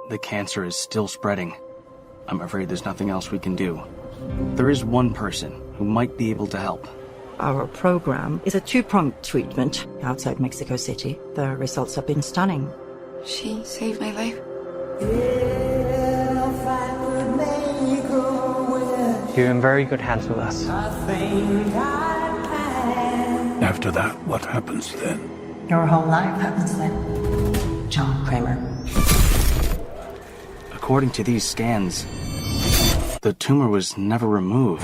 the cancer is still spreading. I'm afraid there's nothing else we can do. There is one person who might be able to help. Our program is a two-pronged treatment outside Mexico City. The results have been stunning. She saved my life. You're in very good hands with us. After that, what happens then? Your whole life happens then. John Cramer. According to these scans, the tumor was never removed.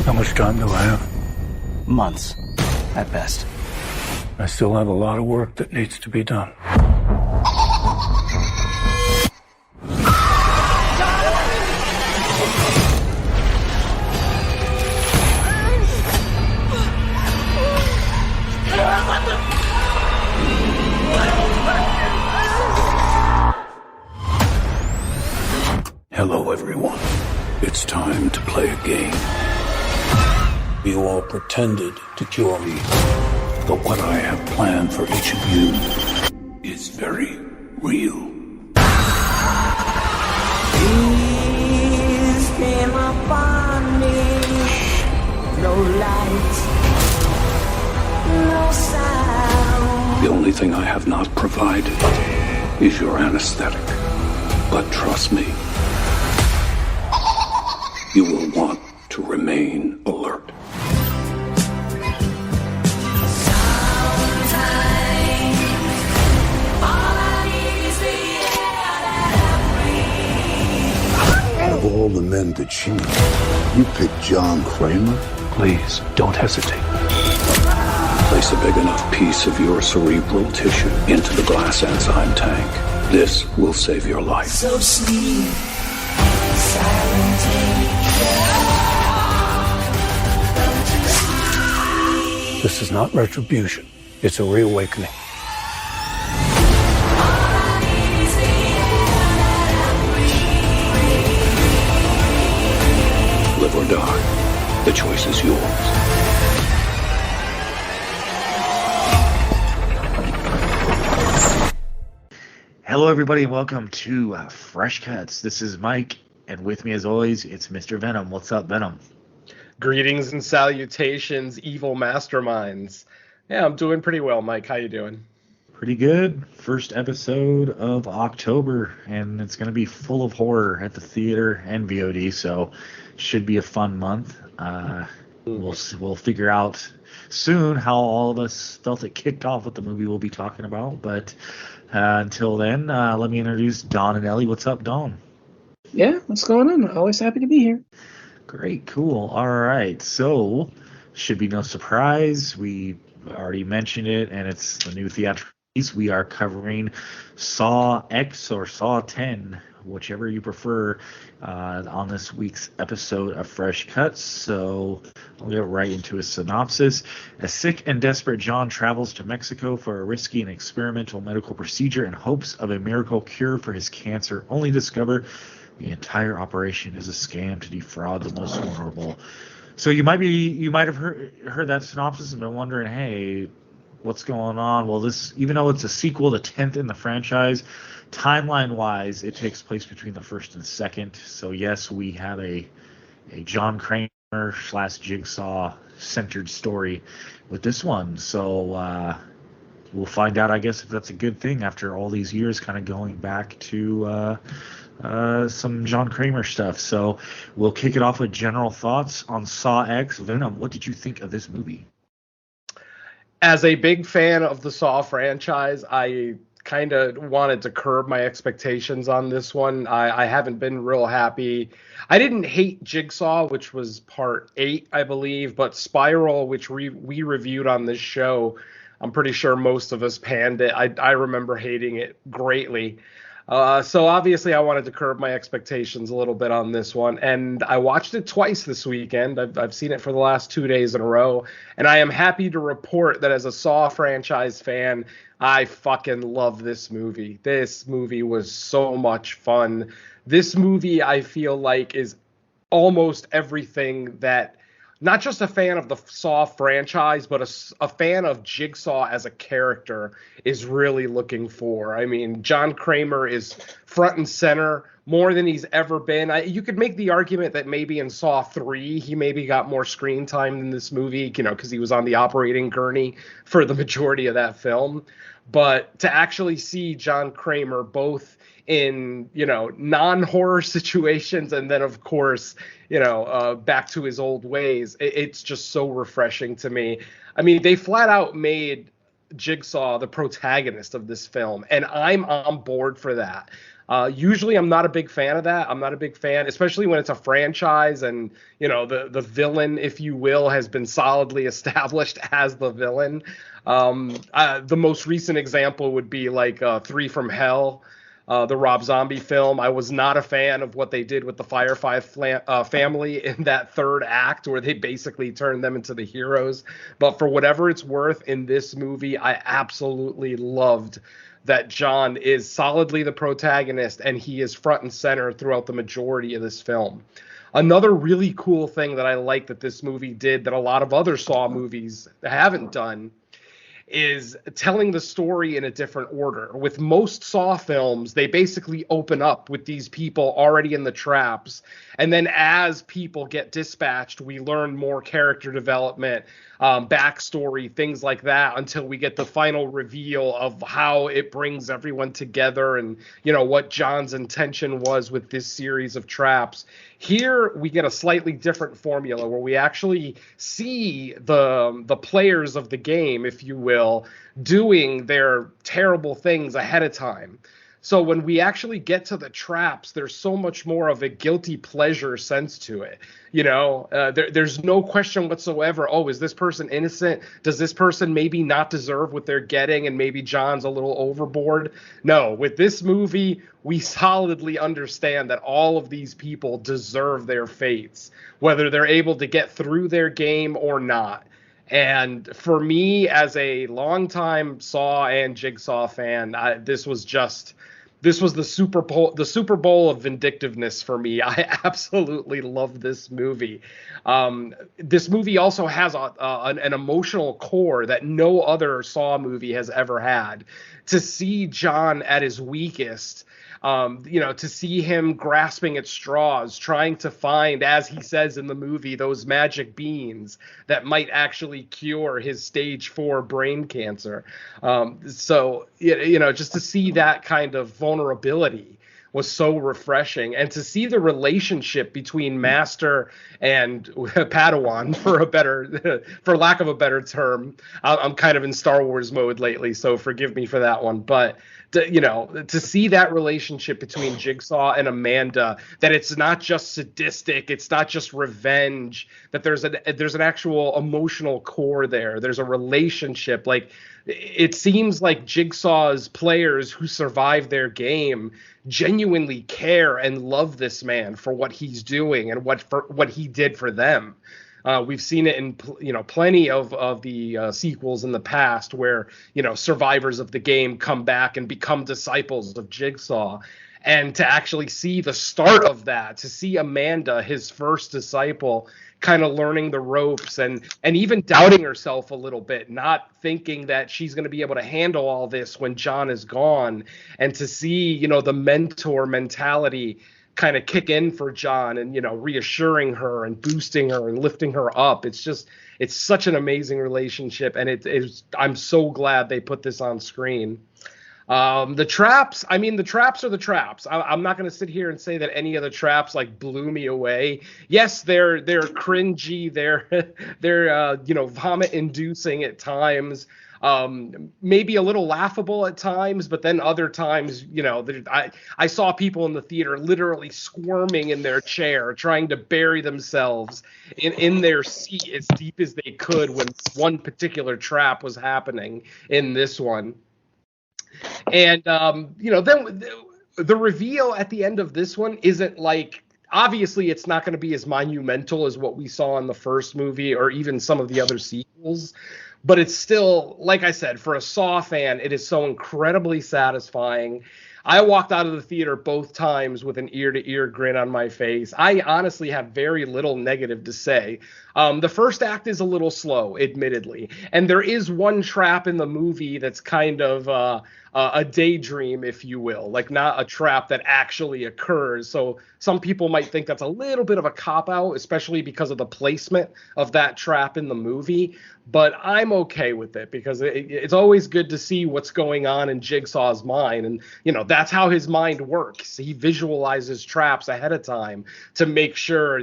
How much time do I have? Months, at best. I still have a lot of work that needs to be done. Hello, everyone. It's time to play a game. You all pretended to cure me, but what I have planned for each of you is very real. Peace came upon me. No light, no sound. The only thing I have not provided is your anesthetic. But trust me, you will want to remain alert. Of all the men to cheat, you picked John Cramer? Please, don't hesitate. Place a big enough piece of your cerebral tissue into the glass enzyme tank. This will save your life. So sleep, silent This is not retribution. It's a reawakening. Live or die. The choice is yours. Hello, everybody, and welcome to Fresh Cuts. This is Mike, and with me, as always, it's Mr. Venom. What's up, Venom? Greetings and salutations, evil masterminds. Yeah, I'm doing pretty well, Mike. How you doing? Pretty good. First episode of October, and it's going to be full of horror at the theater and VOD, so should be a fun month. We'll figure out soon how all of us felt it kicked off what the movie we'll be talking about, but until then, let me introduce Don and Ellie. What's up, Don? Yeah, what's going on? Always happy to be here. Great, cool. All right, so should be no surprise. We already mentioned it, and it's the new theatrical release. We are covering Saw X or Saw 10, whichever you prefer, on this week's episode of Fresh Cuts. So I'll get right into a synopsis. A sick and desperate John travels to Mexico for a risky and experimental medical procedure in hopes of a miracle cure for his cancer, only to discover the entire operation is a scam to defraud the most vulnerable. So you might have heard that synopsis and been wondering, hey, what's going on? Well, this, even though it's a sequel, the 10th in the franchise, timeline-wise, it takes place between the first and second. So yes, we have a John Cramer / JIGSAW centered story with this one. So we'll find out, I guess, if that's a good thing after all these years, kind of going back to some John Cramer stuff. So we'll kick it off with general thoughts on Saw X. Venom, what did you think of this movie? As a big fan of the Saw franchise, I kind of wanted to curb my expectations on this one. I haven't been real happy. I didn't hate Jigsaw, which was part 8, I believe, but Spiral, which we reviewed on this show, I'm pretty sure most of us panned it. I remember hating it greatly. So obviously I wanted to curb my expectations a little bit on this one, and I watched it twice this weekend. I've seen it for the last 2 days in a row, and I am happy to report that as a Saw franchise fan, I fucking love this movie. This movie was so much fun. This movie, I feel like, is almost everything that not just a fan of the Saw franchise, but a fan of Jigsaw as a character is really looking for. I mean, John Cramer is front and center more than he's ever been. You could make the argument that maybe in Saw 3, he maybe got more screen time than this movie, because he was on the operating gurney for the majority of that film. But to actually see John Cramer both in, non-horror situations and then, of course, back to his old ways, it's just so refreshing to me. I mean, they flat out made Jigsaw the protagonist of this film, and I'm on board for that. Usually I'm not a big fan of that. I'm not a big fan, especially when it's a franchise and, the villain, if you will, has been solidly established as the villain. The most recent example would be like 3 from Hell, the Rob Zombie film. I was not a fan of what they did with the Firefly family in that third act, where they basically turned them into the heroes. But for whatever it's worth, in this movie, I absolutely loved that John is solidly the protagonist, and he is front and center throughout the majority of this film. Another really cool thing that I like that this movie did that a lot of other Saw movies haven't done is telling the story in a different order. With most Saw films, they basically open up with these people already in the traps, and then as people get dispatched, we learn more character development, backstory, things like that, until we get the final reveal of how it brings everyone together and, what John's intention was with this series of traps. Here we get a slightly different formula where we actually see the players of the game, if you will, doing their terrible things ahead of time. So when we actually get to the traps, there's so much more of a guilty pleasure sense to it. There's no question whatsoever. Oh, is this person innocent? Does this person maybe not deserve what they're getting? And maybe John's a little overboard. No, with this movie, we solidly understand that all of these people deserve their fates, whether they're able to get through their game or not. And for me, as a longtime Saw and Jigsaw fan, this was the Super Bowl of vindictiveness for me. I absolutely love this movie. This movie also has an emotional core that no other Saw movie has ever had. To see John at his weakest, to see him grasping at straws, trying to find, as he says in the movie, those magic beans that might actually cure his stage 4 brain cancer. So just to see that kind of vulnerability was so refreshing, and to see the relationship between Master and Padawan, for lack of a better term. I'm kind of in Star Wars mode lately, so forgive me for that one. But to see that relationship between Jigsaw and Amanda, that it's not just sadistic, it's not just revenge, that there's an actual emotional core there. There's a relationship. Like, it seems like Jigsaw's players who survive their game genuinely care and love this man for what he's doing and what he did for them. We've seen it in plenty of the sequels in the past where survivors of the game come back and become disciples of Jigsaw. And to actually see the start of that, to see Amanda, his first disciple, kind of learning the ropes and even doubting herself a little bit, not thinking that she's going to be able to handle all this when John is gone, and to see, the mentor mentality kind of kick in for John and, reassuring her and boosting her and lifting her up. It's such an amazing relationship. And I'm so glad they put this on screen. The traps are the traps. I'm not going to sit here and say that any of the traps blew me away. Yes, they're cringy. They're vomit inducing at times. Maybe a little laughable at times, but then other times, I saw people in the theater literally squirming in their chair, trying to bury themselves in their seat as deep as they could when one particular trap was happening in this one. And, then the reveal at the end of this one isn't obviously it's not going to be as monumental as what we saw in the first movie or even some of the other sequels. But it's still, like I said, for a Saw fan, it is so incredibly satisfying. I walked out of the theater both times with an ear-to-ear grin on my face. I honestly have very little negative to say. The first act is a little slow, admittedly, and there is one trap in the movie that's kind of a daydream, if you will, like not a trap that actually occurs. So some people might think that's a little bit of a cop-out, especially because of the placement of that trap in the movie. But I'm okay with it because it's always good to see what's going on in Jigsaw's mind. And, that's how his mind works. He visualizes traps ahead of time to make sure,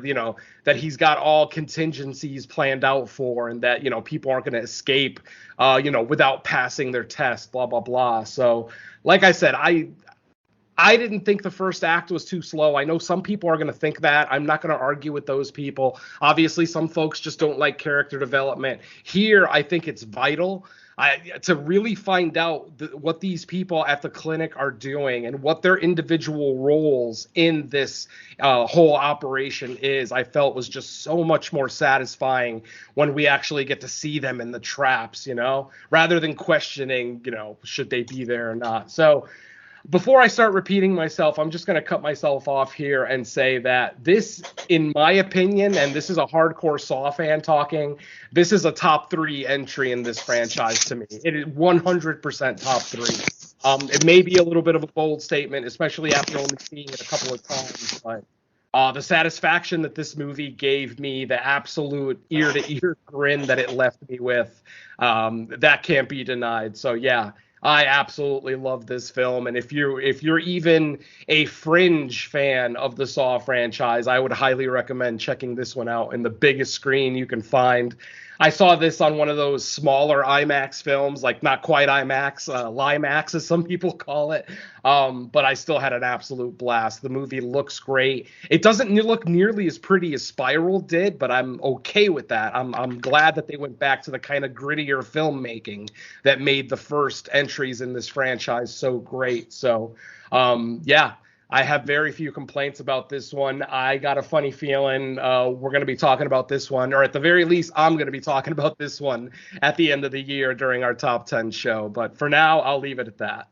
that he's got all contingencies planned out for, and that, people aren't going to escape, without passing their test, blah, blah, blah. So, like I said, I didn't think the first act was too slow. I know some people are going to think that. I'm not going to argue with those people. Obviously, some folks just don't like character development. Here, I think it's vital to really find out what these people at the clinic are doing and what their individual roles in this whole operation is. I felt was just so much more satisfying when we actually get to see them in the traps, rather than questioning, should they be there or not. So, before I start repeating myself, I'm just going to cut myself off here and say that this, in my opinion, and this is a hardcore Saw fan talking, this is a top 3 entry in this franchise to me. It is 100% top 3. It may be a little bit of a bold statement, especially after only seeing it a couple of times, but the satisfaction that this movie gave me, the absolute ear-to-ear grin that it left me with, that can't be denied. So, yeah. I absolutely love this film, and if you're even a fringe fan of the Saw franchise, I would highly recommend checking this one out in the biggest screen you can find. I saw this on one of those smaller IMAX films, like not quite IMAX, Limax as some people call it, but I still had an absolute blast. The movie looks great. It doesn't look nearly as pretty as Spiral did, but I'm okay with that. I'm glad that they went back to the kind of grittier filmmaking that made the first entries in this franchise so great. So, yeah. I have very few complaints about this one. I got a funny feeling we're going to be talking about this one, or at the very least, I'm going to be talking about this one at the end of the year during our top 10 show. But for now, I'll leave it at that.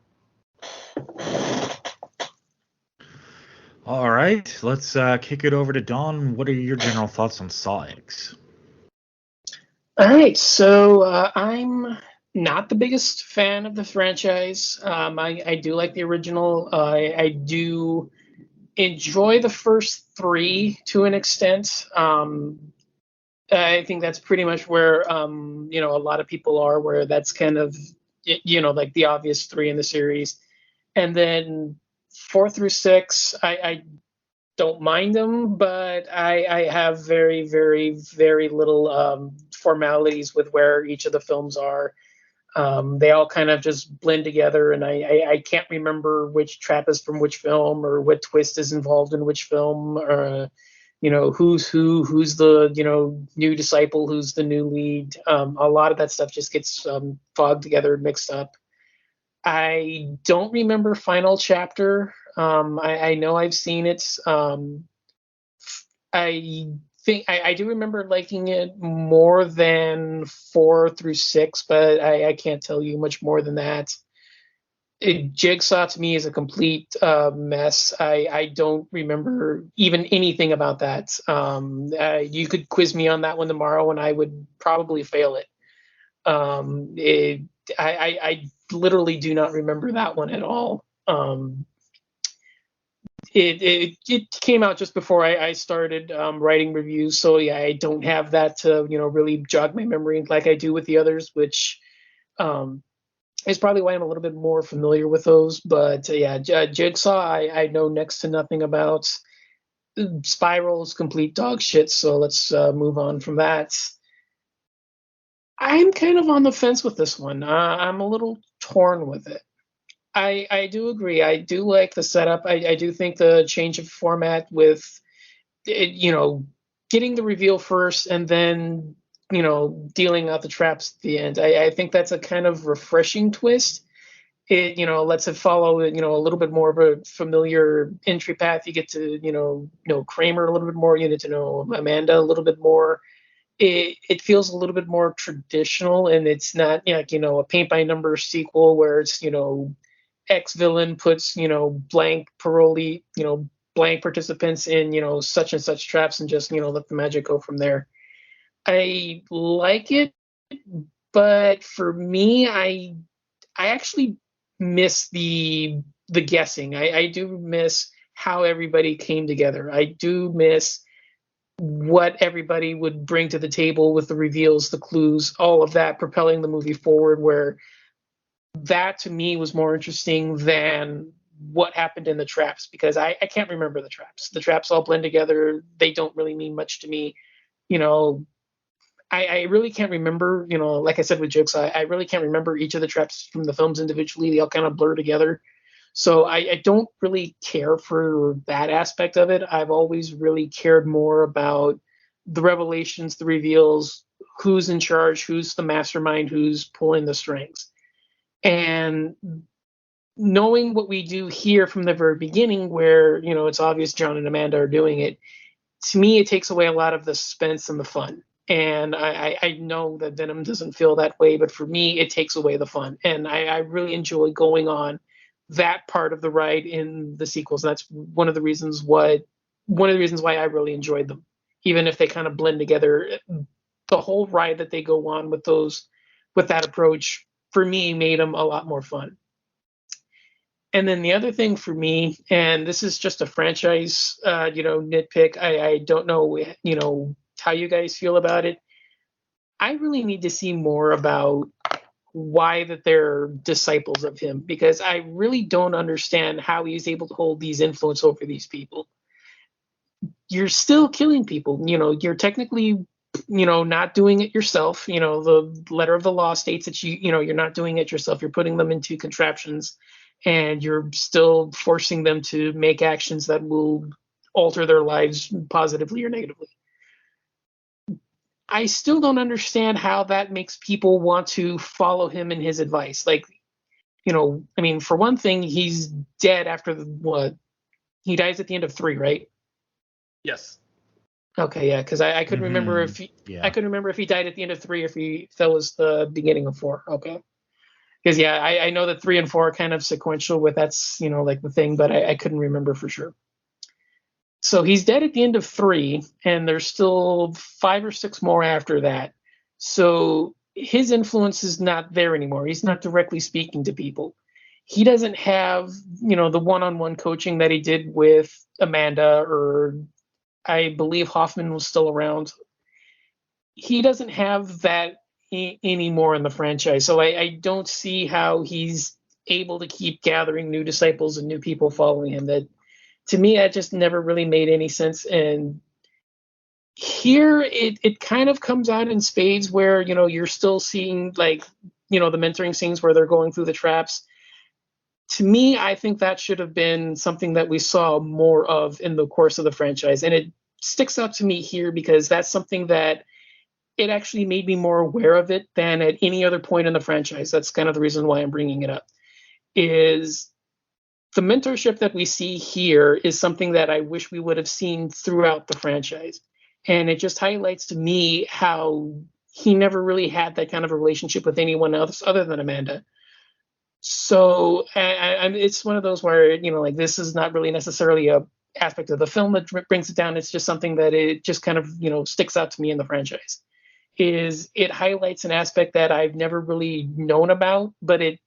All right, let's kick it over to Dawn. What are your general thoughts on Saw X? All right, so I'm not the biggest fan of the franchise. I do like the original. I do enjoy the first 3 to an extent. I think that's pretty much where a lot of people are, where that's kind of like the obvious 3 in the series. And then 4 through 6, I don't mind them, but I have very, very, very little formalities with where each of the films are. They all kind of just blend together, and I can't remember which trap is from which film, or what twist is involved in which film, or who's the new disciple, who's the new lead. A lot of that stuff just gets fogged together and mixed up. I don't remember Final Chapter. I know I've seen it. I do remember liking it more than 4 through 6, but I can't tell you much more than that. Jigsaw to me is a complete mess. I don't remember even anything about that. You could quiz me on that one tomorrow, and I would probably fail it. I literally do not remember that one at all. It came out just before I started writing reviews, so yeah, I don't have that to really jog my memory like I do with the others, which is probably why I'm a little bit more familiar with those. But yeah, Jigsaw I know next to nothing about. Spiral's complete dog shit, so let's move on from that. I'm kind of on the fence with this one. I'm a little torn with it. I do agree. I do like the setup. I do think the change of format with, getting the reveal first and then, dealing out the traps at the end. I think that's a kind of refreshing twist. It, lets it follow, a little bit more of a familiar entry path. You get to, know Cramer a little bit more. You get to know Amanda a little bit more. It feels a little bit more traditional, and it's not, a paint by number sequel where it's, X villain puts, blank parolee, blank participants in, such and such traps and just, let the magic go from there. I like it, but for me, I actually miss the guessing. I do miss how everybody came together. I do miss what everybody would bring to the table with the reveals, the clues, all of that propelling the movie forward, where that to me was more interesting than what happened in the traps, because I can't remember the traps. The traps all blend together. They don't really mean much to me. I really can't remember, like I said with JIGSAW, I really can't remember each of the traps from the films individually. They all kind of blur together. So I don't really care for that aspect of it. I've always really cared more about the revelations, the reveals, who's in charge, who's the mastermind, who's pulling the strings. And knowing what we do here from the very beginning, where, it's obvious John and Amanda are doing it, to me, it takes away a lot of the suspense and the fun. And I know that Venom doesn't feel that way, but for me, it takes away the fun. And I really enjoy going on that part of the ride in the sequels. That's one of the reasons why I really enjoyed them, even if they kind of blend together. The whole ride that they go on with that approach, for me, made them a lot more fun. And then the other thing for me, and this is just a franchise, nitpick. I don't know, how you guys feel about it. I really need to see more about why that they're disciples of him, because I really don't understand how he's able to hold these influence over these people. You're still killing people. You're technically, not doing it yourself. The letter of the law states that you're not doing it yourself. You're putting them into contraptions, and you're still forcing them to make actions that will alter their lives positively or negatively. I still don't understand how that makes people want to follow him and his advice. Like, for one thing, he's dead after what? He dies at the end of 3, right? Yes. Okay, yeah, because I couldn't remember if I couldn't remember if he died at the end of 3 or if that was the beginning of 4. Okay. Because I know that 3 and 4 are kind of sequential with that's like the thing, but I couldn't remember for sure. So he's dead at the end of 3, and there's still 5 or 6 more after that. So his influence is not there anymore. He's not directly speaking to people. He doesn't have, the one-on-one coaching that he did with Amanda, or I believe Hoffman was still around. He doesn't have that anymore in the franchise. So I don't see how he's able to keep gathering new disciples and new people following him. That, to me, that just never really made any sense. And here it kind of comes out in spades where, you're still seeing the mentoring scenes where they're going through the traps. To me, I think that should have been something that we saw more of in the course of the franchise. And it sticks out to me here because that's something that it actually made me more aware of it than at any other point in the franchise. That's kind of the reason why I'm bringing it up, is the mentorship that we see here is something that I wish we would have seen throughout the franchise. And it just highlights to me how he never really had that kind of a relationship with anyone else other than Amanda. So it's one of those where, this is not really necessarily a aspect of the film that brings it down. It's just something that it just kind of, sticks out to me in the franchise. Is it highlights an aspect that I've never really known about, but it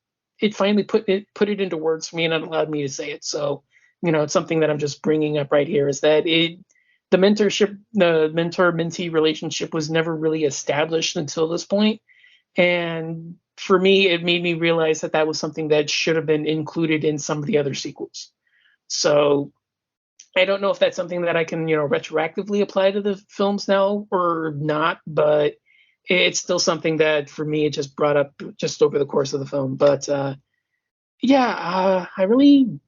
finally put it into words for me and it allowed me to say it. So, it's something that I'm just bringing up right here, is that the mentor-mentee relationship was never really established until this point. And for me, it made me realize that was something that should have been included in some of the other sequels. So I don't know if that's something that I can, retroactively apply to the films now or not, but it's still something that for me, it just brought up just over the course of the film. But I really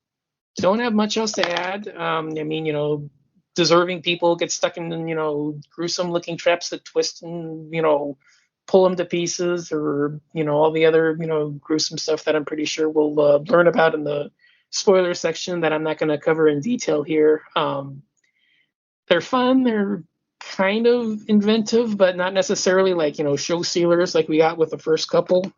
don't have much else to add. Deserving people get stuck in, gruesome looking traps that twist and, pull them to pieces, or, all the other, gruesome stuff that I'm pretty sure we'll learn about in the spoiler section that I'm not going to cover in detail here. They're fun. They're kind of inventive, but not necessarily show stealers like we got with the first couple.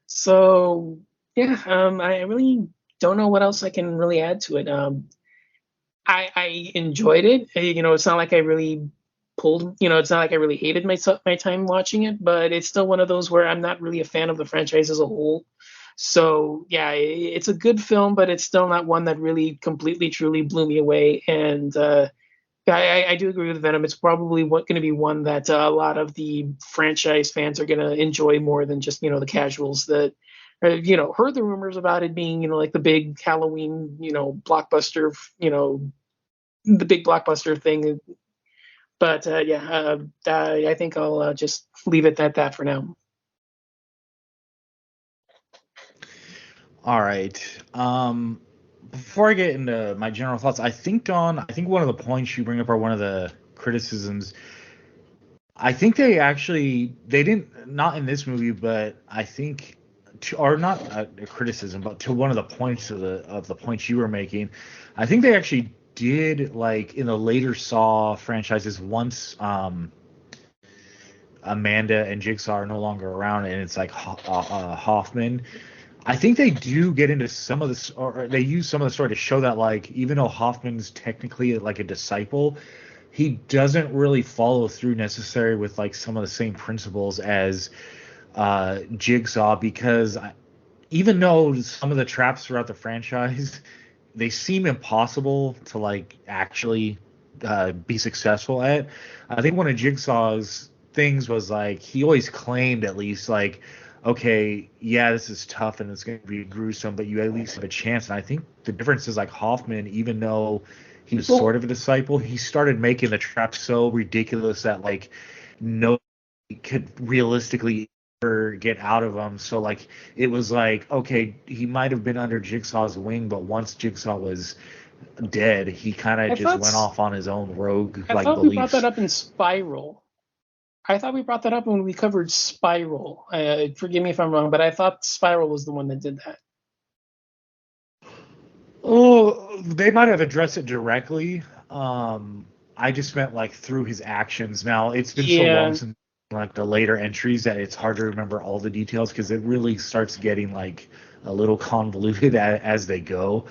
So Yeah, I really don't know what else I can really add to it. I enjoyed it. It's not like I really pulled. It's not like I really hated my time watching it, but it's still one of those where I'm not really a fan of the franchise as a whole. So yeah, it's a good film, but it's still not one that really completely, truly blew me away. And I do agree with Venom. It's probably going to be one that a lot of the franchise fans are going to enjoy more than just the casuals that heard the rumors about it being like the big Halloween blockbuster, the big blockbuster thing. But I think I'll just leave it at that for now. All right. Before I get into my general thoughts, I think Don, I think one of the points you bring up are one of the criticisms. I think they didn't, not in this movie, but I think or not a criticism, but to one of the points of the points you were making, I think they actually did, like in the later Saw franchises, once Amanda and Jigsaw are no longer around and it's like Hoffman. I think they do get into some of this, or they use some of the story to show that, like, even though Hoffman's technically like a disciple, he doesn't really follow through necessarily with like some of the same principles as Jigsaw, because even though some of the traps throughout the franchise they seem impossible to like actually be successful at, I think one of Jigsaw's things was like he always claimed, at least, like, okay, yeah, this is tough and it's going to be gruesome, but you at least have a chance. And I think the difference is, like, Hoffman, even though he was sort of a disciple, he started making the traps so ridiculous that like nobody could realistically ever get out of them. So like it was like, okay, he might have been under Jigsaw's wing, but once Jigsaw was dead, he kind of just went off on his own rogue I like thought beliefs. we brought that up in Spiral. I thought we brought that up when we covered Spiral. Forgive me if I'm wrong, but I thought Spiral was the one that did that. Oh, they might have addressed it directly. I just meant like through his actions. Now, it's been so long since like the later entries that it's hard to remember all the details, because it really starts getting like a little convoluted as they go.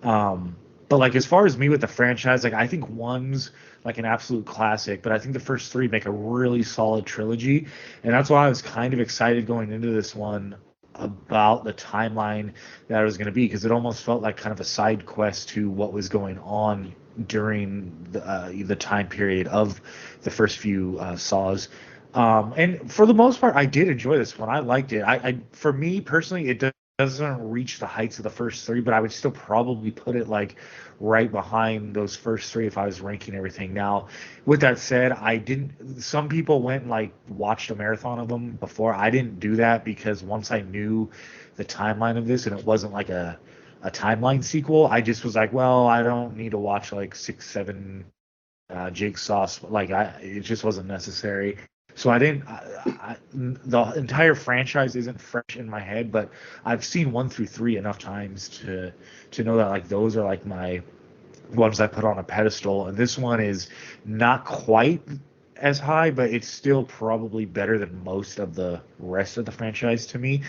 But like as far as me with the franchise, like I think one's like an absolute classic, but I think the first three make a really solid trilogy, and that's why I was kind of excited going into this one about the timeline that it was going to be, because it almost felt like kind of a side quest to what was going on during the time period of the first few Saws. And for the most part, I did enjoy this one. I liked it. For me personally, it doesn't reach the heights of the first three, but I would still probably put it like right behind those first three if I was ranking everything. Now, with that said, some people went and like watched a marathon of them before. I didn't do that because once I knew the timeline of this and it wasn't like a timeline sequel, I just was like, well, I don't need to watch like 6, 7 Jigsaw. Like it just wasn't necessary. So I didn't. The entire franchise isn't fresh in my head, but I've seen 1 through 3 enough times to know that like those are like my ones I put on a pedestal. And this one is not quite as high, but it's still probably better than most of the rest of the franchise to me.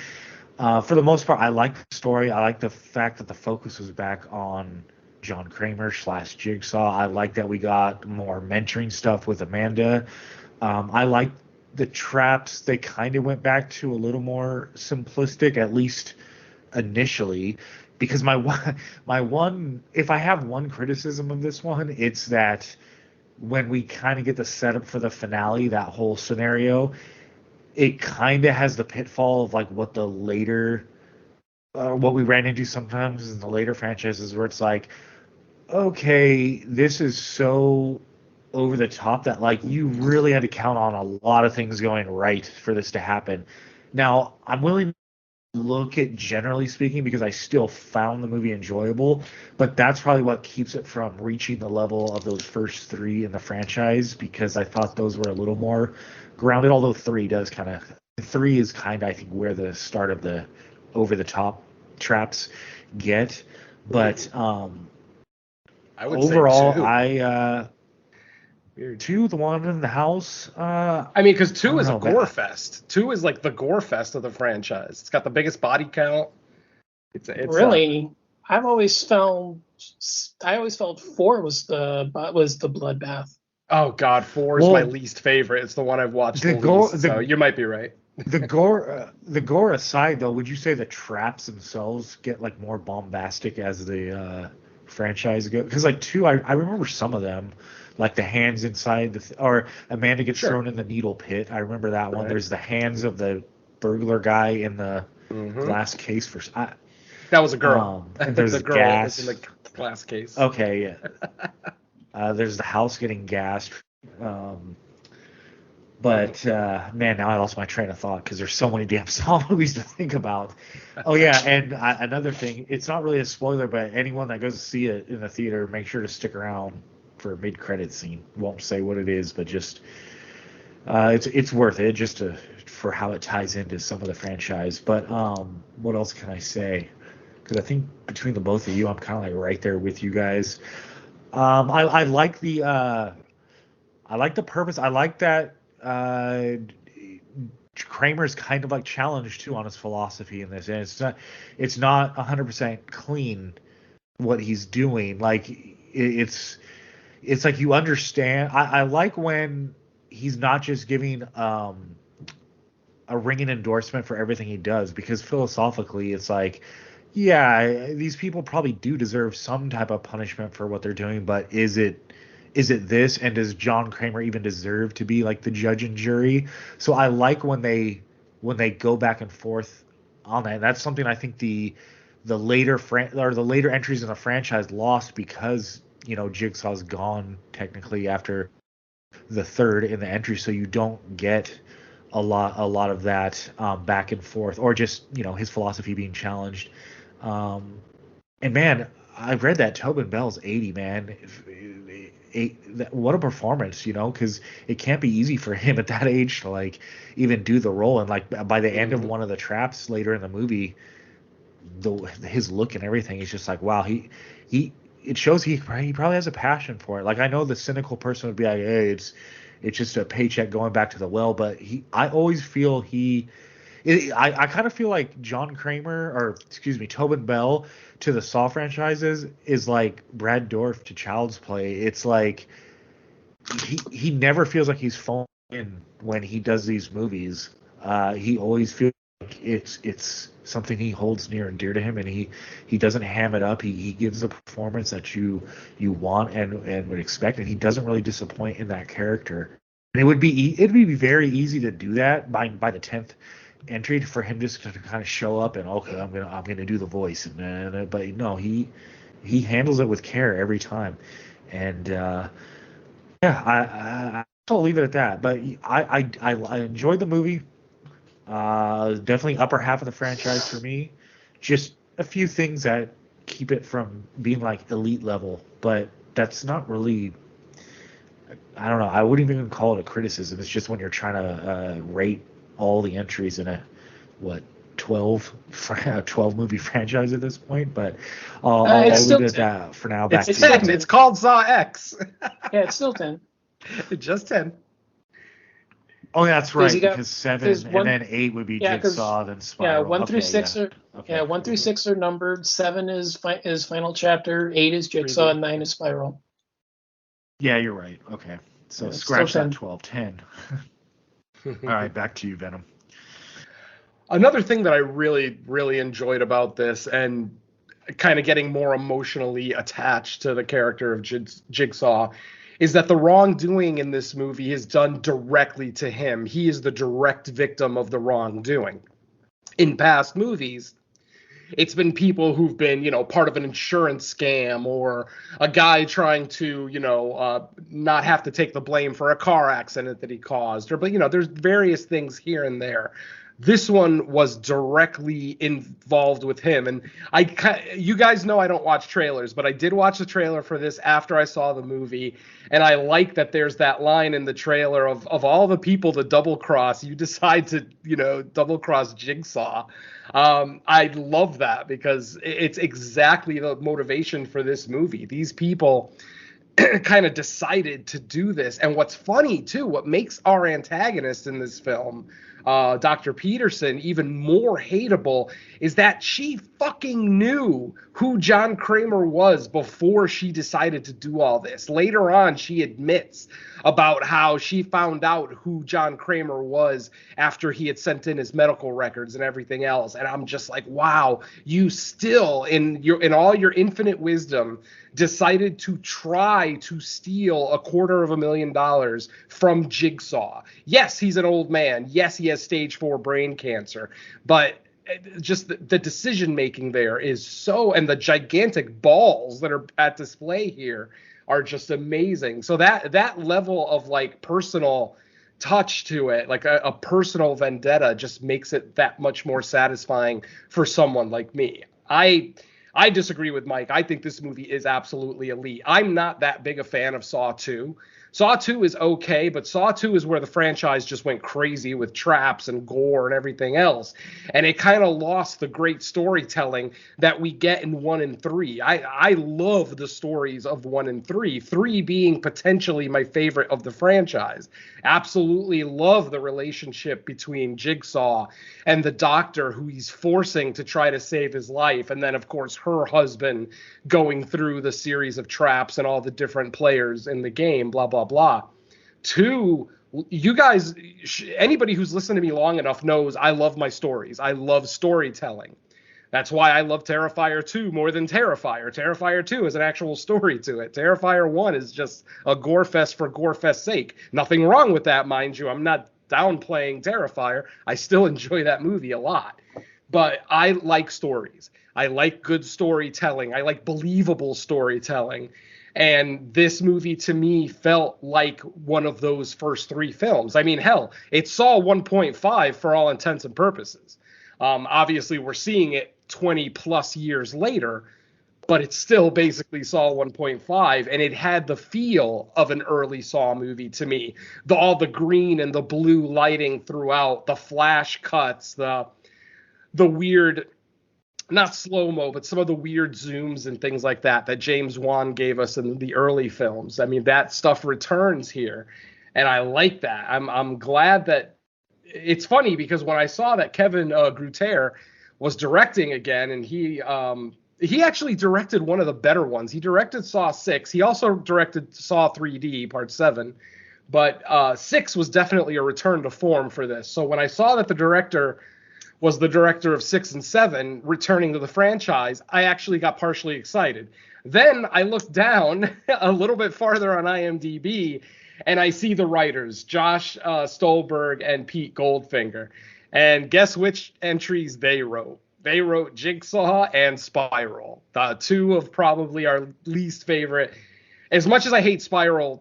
For the most part, I like the story. I like the fact that the focus was back on John Cramer / Jigsaw. I like that we got more mentoring stuff with Amanda. I like the traps. They kind of went back to a little more simplistic, at least initially, because my one, if I have one criticism of this one, it's that when we kind of get the setup for the finale, that whole scenario, it kind of has the pitfall of like what the later, what we ran into sometimes in the later franchises, where it's like, okay, this is so over the top that like you really had to count on a lot of things going right for this to happen. Now, I'm willing to look at generally speaking, because I still found the movie enjoyable, but that's probably what keeps it from reaching the level of those first 3 in the franchise, because I thought those were a little more grounded, although 3 is kind of, I think, where the start of the over the top traps get. But I would overall, say 2, the one in the house. I mean, because 2 is a know, gore fest. 2 is like the gore fest of the franchise. It's got the biggest body count. It's really, I always felt 4 was the bloodbath. Oh God, 4 is my least favorite. It's the one I've watched the least. So you might be right. The gore aside, though, would you say the traps themselves get like more bombastic as the franchise goes? Because like 2, I remember some of them, like the hands inside or Amanda gets thrown in the needle pit. I remember that one. There's the hands of the burglar guy in the glass case that was a girl. And there's the girl gas in the glass case. Okay, yeah. There's the house getting gassed. But man, now I lost my train of thought because there's so many damn Saw movies to think about. Oh yeah, and another thing, it's not really a spoiler, but anyone that goes to see it in the theater, make sure to stick around for a mid-credit scene. Won't say what it is, but just it's worth it just for how it ties into some of the franchise. But what else can I say? Because I think between the both of you, I'm kind of like right there with you guys. I like the purpose. I like that Cramer's kind of like challenged too on his philosophy in this, and it's not 100% clean what he's doing. Like it's like you understand. I like when he's not just giving a ringing endorsement for everything he does, because philosophically it's like, yeah, these people probably do deserve some type of punishment for what they're doing, but is it this, and does John Cramer even deserve to be like the judge and jury? So I like when they go back and forth on that. And that's something I think the later entries in the franchise lost, because Jigsaw's gone technically after the third in the entry, so you don't get a lot of that back and forth, or just his philosophy being challenged. And man, I read that Tobin Bell's 80, man. What a performance, because it can't be easy for him at that age to like even do the role. And like by the end of one of the traps later in the movie, his look and everything is just like, wow, it shows he probably has a passion for it. Like, I know the cynical person would be like, hey, it's just a paycheck going back to the well, but I always feel I kind of feel like John Cramer, or excuse me, Tobin Bell to the Saw franchises is like Brad Dourif to Child's Play. It's like he never feels like he's phoning in when he does these movies. He always feels like it's something he holds near and dear to him, and he doesn't ham it up. He gives the performance that you want and would expect, and he doesn't really disappoint in that character. And it'd be very easy to do that by the 10th entry, for him just to kind of show up and, okay, I'm gonna do the voice, but no, he handles it with care every time. And I'll leave it at that. But I enjoyed the movie. Definitely upper half of the franchise for me. Just a few things that keep it from being like elite level, but that's not really, I don't know, I wouldn't even call it a criticism. It's just when you're trying to rate all the entries in a 12 movie franchise at this point. But I'll leave it at that for now. Back it's 10. It's called Saw X. Yeah, it's still 10. Just 10. Oh, yeah, that's right. Because 7 and then 8 would be Jigsaw, then Spiral. Yeah, 1 through 6 are 1 through 6 are numbered. 7 is final chapter. 8 is Jigsaw, and 9 is Spiral. Yeah, you're right. Okay, so scratch that 12, 10. All right, back to you, Venom. Another thing that I really, really enjoyed about this, and kind of getting more emotionally attached to the character of Jigsaw, is that the wrongdoing in this movie is done directly to him. He is the direct victim of the wrongdoing. In past movies, it's been people who've been, part of an insurance scam, or a guy trying to, not have to take the blame for a car accident that he caused. But there's various things here and there. This one was directly involved with him. And you guys know I don't watch trailers, but I did watch the trailer for this after I saw the movie. And I like that there's that line in the trailer of all the people to double cross, you decide to, double cross Jigsaw. I love that, because it's exactly the motivation for this movie. These people kind of decided to do this. And what's funny too, what makes our antagonist in this film Dr. Peterson, even more hateable, is that she fucking knew who John Cramer was before she decided to do all this. Later on, she admits about how she found out who John Cramer was after he had sent in his medical records and everything else. And I'm just like, wow, you still, in all your infinite wisdom, decided to try to steal $250,000 from Jigsaw. Yes, he's an old man. Yes, he has stage 4 brain cancer, but just the decision making there is so, and the gigantic balls that are at display here are just amazing. So that level of like personal touch to it, like a personal vendetta, just makes it that much more satisfying for someone like me. I disagree with Mike. I think this movie is absolutely elite. I'm not that big a fan of Saw 2. Saw 2 is okay, but Saw 2 is where the franchise just went crazy with traps and gore and everything else. And it kind of lost the great storytelling that we get in 1 and 3. I love the stories of 1 and 3, 3 being potentially my favorite of the franchise. Absolutely love the relationship between Jigsaw and the doctor who he's forcing to try to save his life. And then, of course, her husband going through the series of traps and all the different players in the game, blah, blah, blah. 2, you guys, anybody who's listened to me long enough knows I love my stories. I love storytelling. That's why I love Terrifier 2 more than Terrifier. Terrifier 2 is an actual story to it. Terrifier 1 is just a gore fest for gore fest's sake. Nothing wrong with that, mind you. I'm not downplaying Terrifier. I still enjoy that movie a lot. But I like stories. I like good storytelling. I like believable storytelling. And this movie, to me, felt like one of those first 3 films. I mean, hell, it saw 1.5 for all intents and purposes. Obviously, we're seeing it 20 plus years later, but it still basically saw 1.5, and it had the feel of an early Saw movie to me. All the green and the blue lighting throughout, the flash cuts, the weird, not slow-mo, but some of the weird zooms and things like that James Wan gave us in the early films. I mean, that stuff returns here, and I like that. I'm glad that. It's funny because when I saw that Kevin Gruter was directing again, and he actually directed one of the better ones. He directed Saw 6. He also directed Saw 3D, Part 7. But 6 was definitely a return to form for this. So when I saw that the director was the director of 6 and 7 returning to the franchise, I actually got partially excited. Then I looked down a little bit farther on IMDb, and I see the writers, Josh Stolberg and Pete Goldfinger. And guess which entries they wrote? They wrote Jigsaw and Spiral, the 2 of probably our least favorite. As much as I hate Spiral,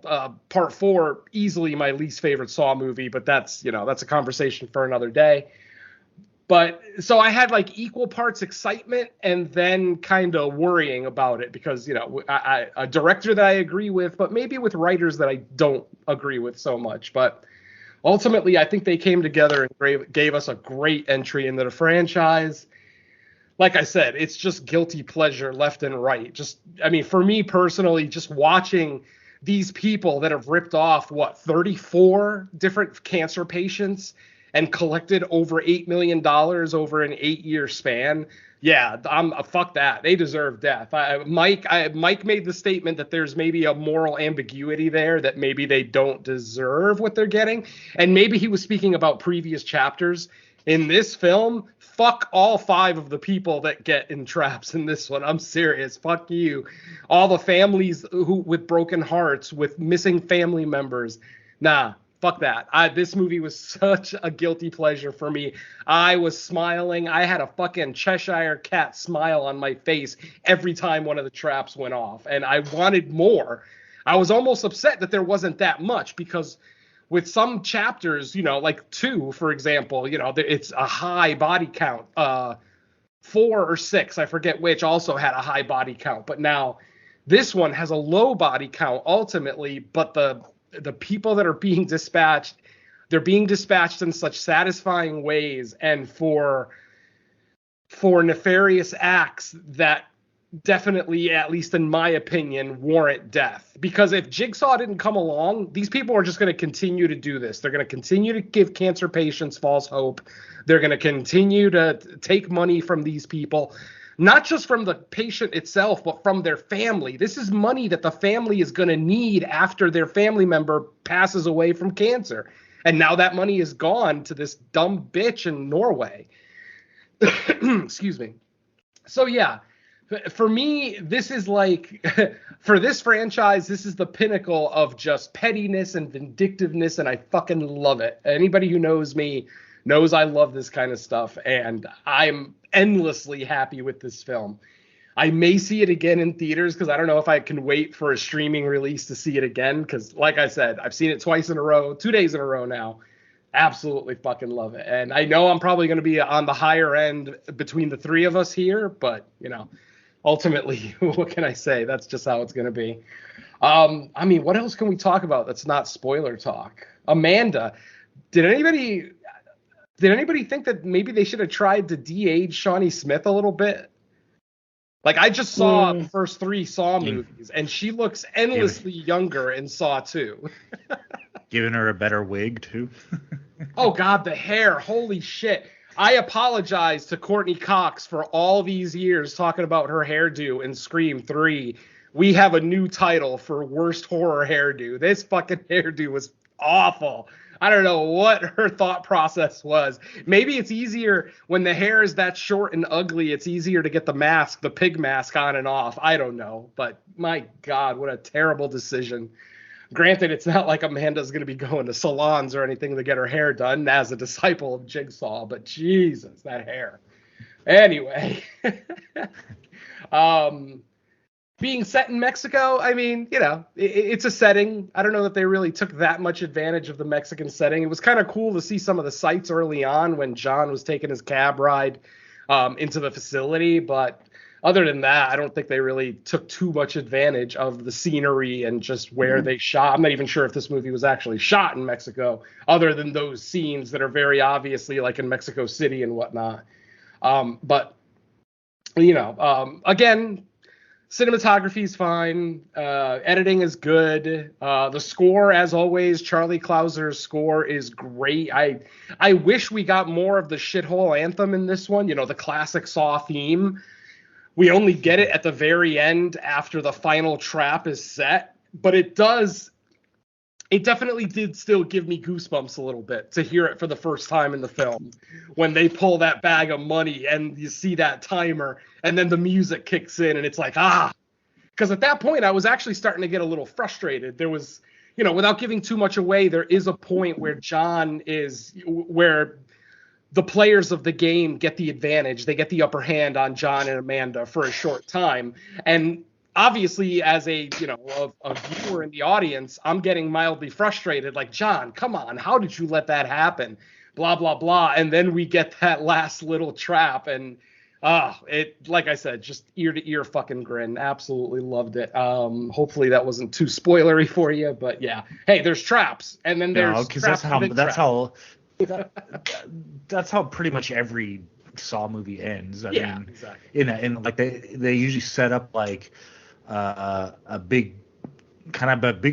Part 4, easily my least favorite Saw movie, but that's a conversation for another day. But so I had like equal parts excitement and then kind of worrying about it because, a director that I agree with, but maybe with writers that I don't agree with so much. But ultimately, I think they came together and gave us a great entry into the franchise. Like I said, it's just guilty pleasure left and right. For me personally, just watching these people that have ripped off, 34 different cancer patients and collected over $8 million over an 8-year span. Yeah, fuck that. They deserve death. Mike made the statement that there's maybe a moral ambiguity there, that maybe they don't deserve what they're getting. And maybe he was speaking about previous chapters. In this film, fuck all 5 of the people that get in traps in this one. I'm serious. Fuck you. All the families with broken hearts, with missing family members. Nah. Fuck that. This movie was such a guilty pleasure for me. I was smiling. I had a fucking Cheshire cat smile on my face every time one of the traps went off. And I wanted more. I was almost upset that there wasn't that much because with some chapters, like 2, for example, it's a high body count. 4 or 6, I forget which, also had a high body count. But now this one has a low body count ultimately, but the people that are being dispatched, they're being dispatched in such satisfying ways and for nefarious acts that definitely, at least in my opinion, warrant death. Because if Jigsaw didn't come along, these people are just going to continue to do this. They're going to continue to give cancer patients false hope. They're going to continue to take money from these people, not just from the patient itself, but from their family. This is money that the family is going to need after their family member passes away from cancer. And now that money is gone to this dumb bitch in Norway. Excuse me. So yeah, for me, this is like, for this franchise, this is the pinnacle of just pettiness and vindictiveness, and I fucking love it. Anybody who knows me knows I love this kind of stuff, and I'm endlessly happy with this film. I may see it again in theaters because I don't know if I can wait for a streaming release to see it again, because like I said, I've seen it twice in a row, 2 days in a row now. Absolutely fucking love it. And I know I'm probably going to be on the higher end between the three of us here, but, you know, ultimately, what can I say? That's just how it's going to be. I mean, what else can we talk about that's not spoiler talk? Amanda, did anybody think that maybe they should have tried to de-age Shawnee Smith a little bit? Like, I just saw the first 3 Saw movies, and she looks endlessly younger in Saw 2. Giving her a better wig, too. Oh, God, the hair. Holy shit. I apologize to Courtney Cox for all these years talking about her hairdo in Scream 3. We have a new title for worst horror hairdo. This fucking hairdo was awful. I don't know what her thought process was. Maybe it's easier when the hair is that short and ugly. It's easier to get the mask, the pig mask, on and off. I don't know. But my God, what a terrible decision. Granted, it's not like Amanda's going to be going to salons or anything to get her hair done as a disciple of Jigsaw, but Jesus, that hair. Anyway, being set in Mexico, I mean, you know, it's a setting. I don't know that they really took that much advantage of the Mexican setting. It was kind of cool to see some of the sights early on when John was taking his cab ride into the facility, but other than that, I don't think they really took too much advantage of the scenery and just where they shot. I'm not even sure if this movie was actually shot in Mexico, other than those scenes that are very obviously like in Mexico City and whatnot. But, you know, again, cinematography is fine. Editing is good. The score, as always, Charlie Clouser's score is great. I wish we got more of the shithole anthem in this one, you know, the classic Saw theme. We only get it at the very end after the final trap is set, but it definitely did still give me goosebumps a little bit to hear it for the first time in the film when they pull that bag of money and you see that timer and then the music kicks in and it's like, because at that point I was actually starting to get a little frustrated. There was, you know, without giving too much away, there is a point where where the players of the game get the advantage. They get the upper hand on John and Amanda for a short time. And obviously, as a viewer in the audience, I'm getting mildly frustrated. Like, John, come on, how did you let that happen? Blah, blah, blah. And then we get that last little trap. And it, like I said, just ear to ear fucking grin. Absolutely loved it. Hopefully that wasn't too spoilery for you, but yeah. Hey, there's traps. And then there's traps. That's how pretty much every Saw movie ends. I mean, exactly. In like they usually set up like a big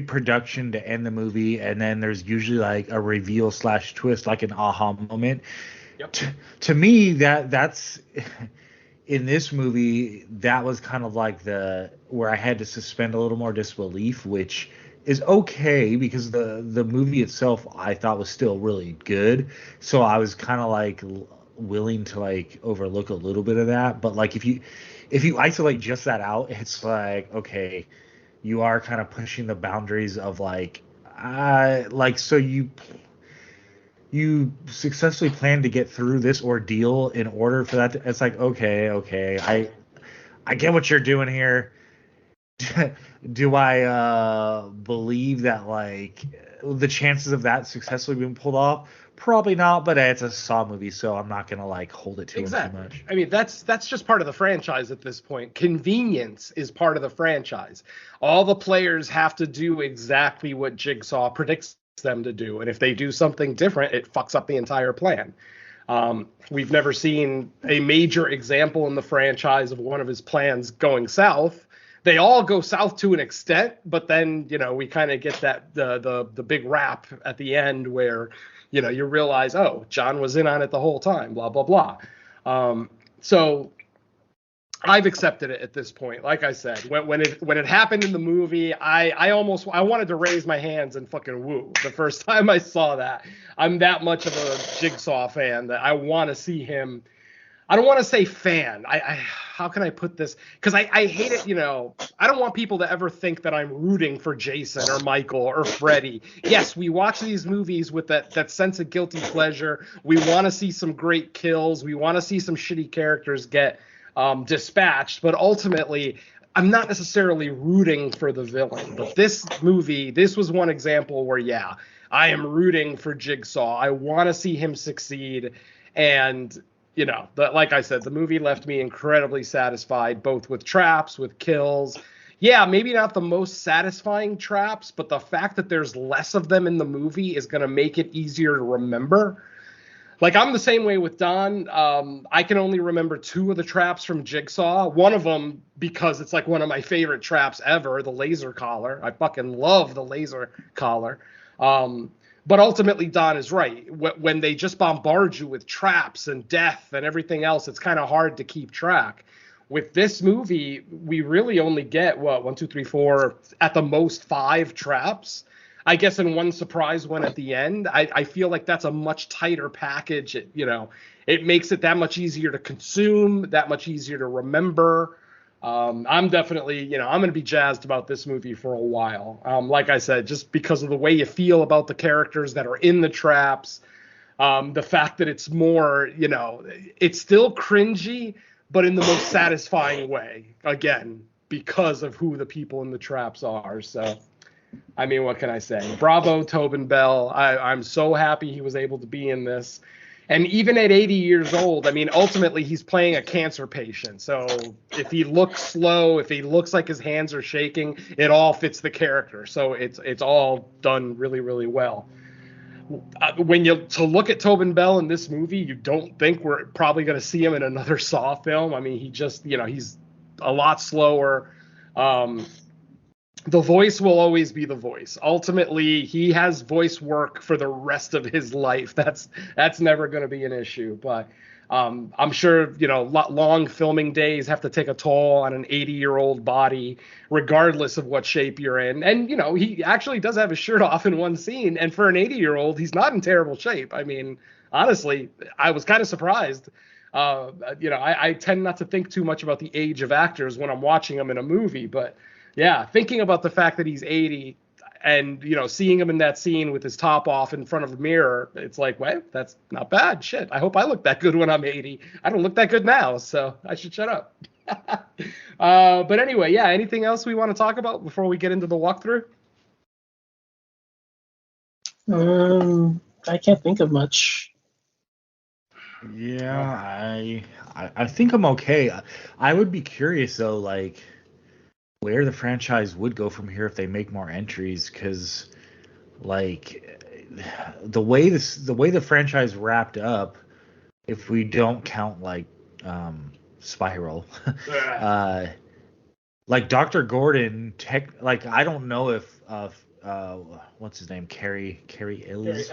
production to end the movie, and then there's usually like a reveal / twist, like an aha moment. Yep. To me, that's in this movie, that was kind of like where I had to suspend a little more disbelief, which is okay because the movie itself I thought was still really good. So I was kind of like willing to like overlook a little bit of that. But like if you isolate just that out, it's like, okay, you are kind of pushing the boundaries of so you successfully planned to get through this ordeal in order for that it's like, okay, I get what you're doing here. Do I believe that like the chances of that successfully being pulled off? Probably not, but it's a Saw movie, so I'm not gonna like hold it to him too much. I mean, that's just part of the franchise at this point. Convenience is part of the franchise. All the players have to do exactly what Jigsaw predicts them to do, and if they do something different, it fucks up the entire plan. We've never seen a major example in the franchise of one of his plans going south. They all go south to an extent, but then, we kind of get that the big rap at the end where, you realize, oh, John was in on it the whole time, blah, blah, blah. So I've accepted it at this point. Like I said, when it happened in the movie, I wanted to raise my hands and fucking woo the first time I saw that. I'm that much of a Jigsaw fan that I want to see him. I don't want to say fan. How can I put this? Because I hate it. I don't want people to ever think that I'm rooting for Jason or Michael or Freddy. Yes, we watch these movies with that sense of guilty pleasure. We want to see some great kills. We want to see some shitty characters get dispatched, but ultimately I'm not necessarily rooting for the villain. But this movie, this was one example where, yeah, I am rooting for Jigsaw. I want to see him succeed. And, like I said, the movie left me incredibly satisfied, both with traps, with kills. Yeah, maybe not the most satisfying traps, but the fact that there's less of them in the movie is going to make it easier to remember. Like, I'm the same way with Don. I can only remember 2 of the traps from Jigsaw. One of them, because it's like one of my favorite traps ever, the laser collar. I fucking love the laser collar. But ultimately, Don is right. When they just bombard you with traps and death and everything else, it's kind of hard to keep track. With this movie, we really only get, 1, 2, 3, 4, at the most 5 traps. I guess in one surprise one at the end. I feel like that's a much tighter package. It makes it that much easier to consume, that much easier to remember. I'm definitely, I'm going to be jazzed about this movie for a while. Like I said, just because of the way you feel about the characters that are in the traps, the fact that it's more, it's still cringy, but in the most satisfying way, again, because of who the people in the traps are. So, I mean, what can I say? Bravo, Tobin Bell. I'm so happy he was able to be in this. And even at 80 years old, I mean, ultimately, he's playing a cancer patient. So if he looks slow, if he looks like his hands are shaking, it all fits the character. So it's all done really, really well. To look at Tobin Bell in this movie, you don't think we're probably going to see him in another Saw film. I mean, he just, he's a lot slower. The voice will always be the voice. Ultimately, he has voice work for the rest of his life. That's never going to be an issue. But I'm sure, long filming days have to take a toll on an 80-year-old body, regardless of what shape you're in. And, he actually does have his shirt off in one scene. And for an 80-year-old, he's not in terrible shape. I mean, honestly, I was kind of surprised. I tend not to think too much about the age of actors when I'm watching them in a movie, but yeah, thinking about the fact that he's 80 and, seeing him in that scene with his top off in front of the mirror, it's like, well, that's not bad. Shit, I hope I look that good when I'm 80. I don't look that good now, so I should shut up. But anyway, yeah, anything else we want to talk about before we get into the walkthrough? I can't think of much. Yeah, I think I'm okay. I would be curious, though, like, where the franchise would go from here if they make more entries, because like the way the franchise wrapped up, if we don't count like Spiral, like Dr. Gordon, I don't know if what's his name, Carrie Elwes.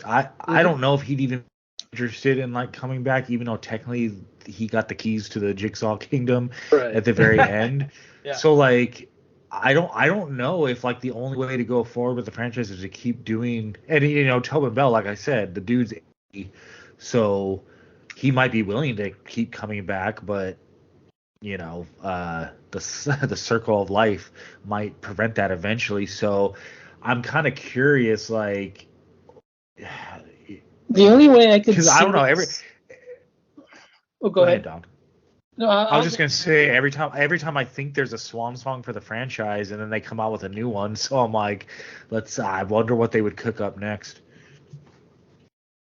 I don't know if he'd even be interested in like coming back, even though technically he got the keys to the Jigsaw Kingdom at the very end. Yeah. So like I don't know if like the only way to go forward with the franchise is to keep doing, and Tobin Bell, like I said, the dude's 80, so he might be willing to keep coming back, but the circle of life might prevent that eventually. So I'm kind of curious, like, the only way I could, because I don't know go ahead, Don. No, I was just gonna say every time I think there's a swan song for the franchise, and then they come out with a new one, so I'm like, I wonder what they would cook up next.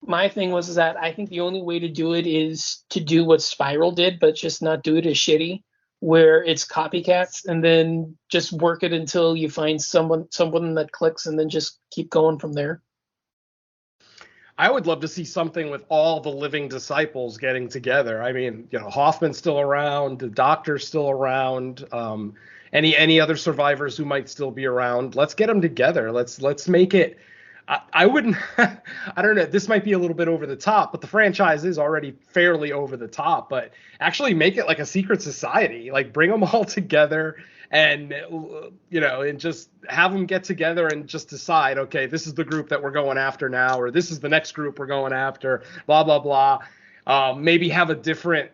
My thing was that I think the only way to do it is to do what Spiral did, but just not do it as shitty, where it's copycats, and then just work it until you find someone that clicks, and then just keep going from there. I would love to see something with all the living disciples getting together. I mean, Hoffman's still around, the Doctor's still around, any other survivors who might still be around. Let's get them together. Let's make it. I wouldn't. I don't know. This might be a little bit over the top, but the franchise is already fairly over the top. But actually, make it like a secret society. Like bring them all together, and and just have them get together and just decide. Okay, this is the group that we're going after now, or this is the next group we're going after. Blah blah blah. Maybe have a different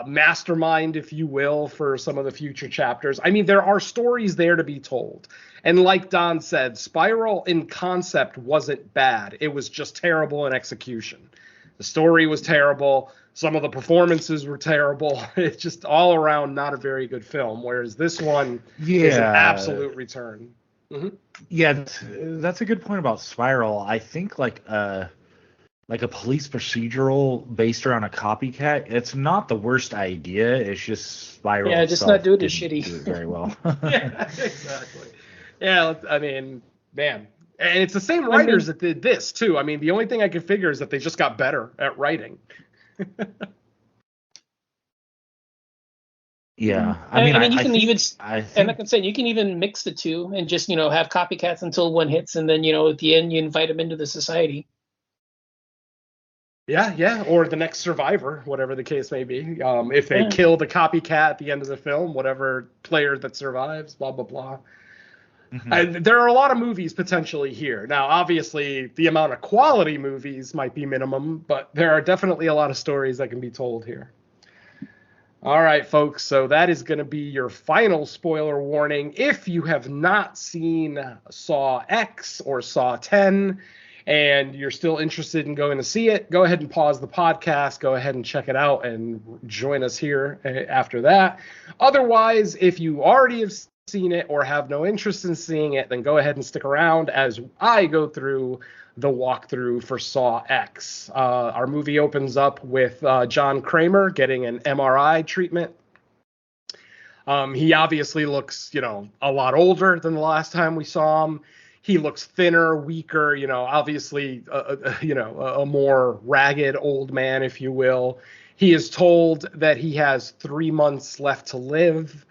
mastermind, if you will, for some of the future chapters. I mean, there are stories there to be told. And like Don said, Spiral in concept wasn't bad. It was just terrible in execution. The story was terrible. Some of the performances were terrible. It's just all around not a very good film, whereas this one is an absolute return. Mm-hmm. Yeah, that's a good point about Spiral. I think like a police procedural based around a copycat, it's not the worst idea. It's just Spiral. Yeah, just not do it as shitty. Do it very well. Yeah, exactly. Yeah, I mean, man. And it's the same writers that did this, too. I mean, the only thing I can figure is that they just got better at writing. Yeah. And like I'm saying, you can even mix the two and just, have copycats until one hits, and then, at the end, you invite them into the society. Yeah, or the next survivor, whatever the case may be. If they kill the copycat at the end of the film, whatever player that survives, blah, blah, blah. Mm-hmm. There are a lot of movies potentially here. Now, obviously, the amount of quality movies might be minimum, but there are definitely a lot of stories that can be told here. All right, folks, so that is going to be your final spoiler warning. If you have not seen Saw X or Saw 10, and you're still interested in going to see it, go ahead and pause the podcast, go ahead and check it out, and join us here after that. Otherwise, if you already have seen it or have no interest in seeing it, then go ahead and stick around as I go through the walkthrough for Saw X. Our movie opens up with John Cramer getting an MRI treatment. He obviously looks, a lot older than the last time we saw him. He looks thinner, weaker, obviously, a more ragged old man, if you will. He is told that he has 3 months left to live.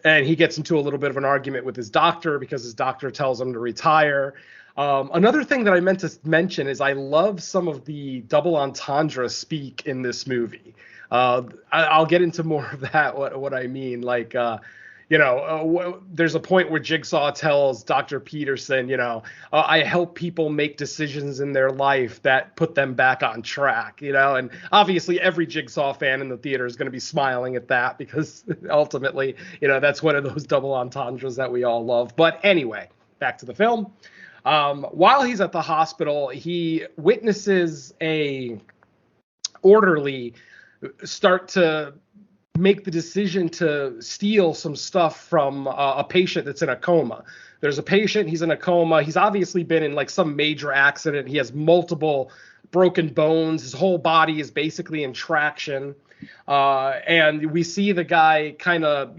And he gets into a little bit of an argument with his doctor because his doctor tells him to retire. Another thing that I meant to mention is I love some of the double entendre speak in this movie. I'll get into more of that, what I mean. Like, there's a point where Jigsaw tells Dr. Peterson, I help people make decisions in their life that put them back on track, and obviously every Jigsaw fan in the theater is going to be smiling at that because ultimately, that's one of those double entendres that we all love. But anyway, back to the film. While he's at the hospital, he witnesses a orderly start to make the decision to steal some stuff from a patient that's in a coma. There's a patient, he's in a coma. He's obviously been in like some major accident. He has multiple broken bones. His whole body is basically in traction. And we see the guy kind of,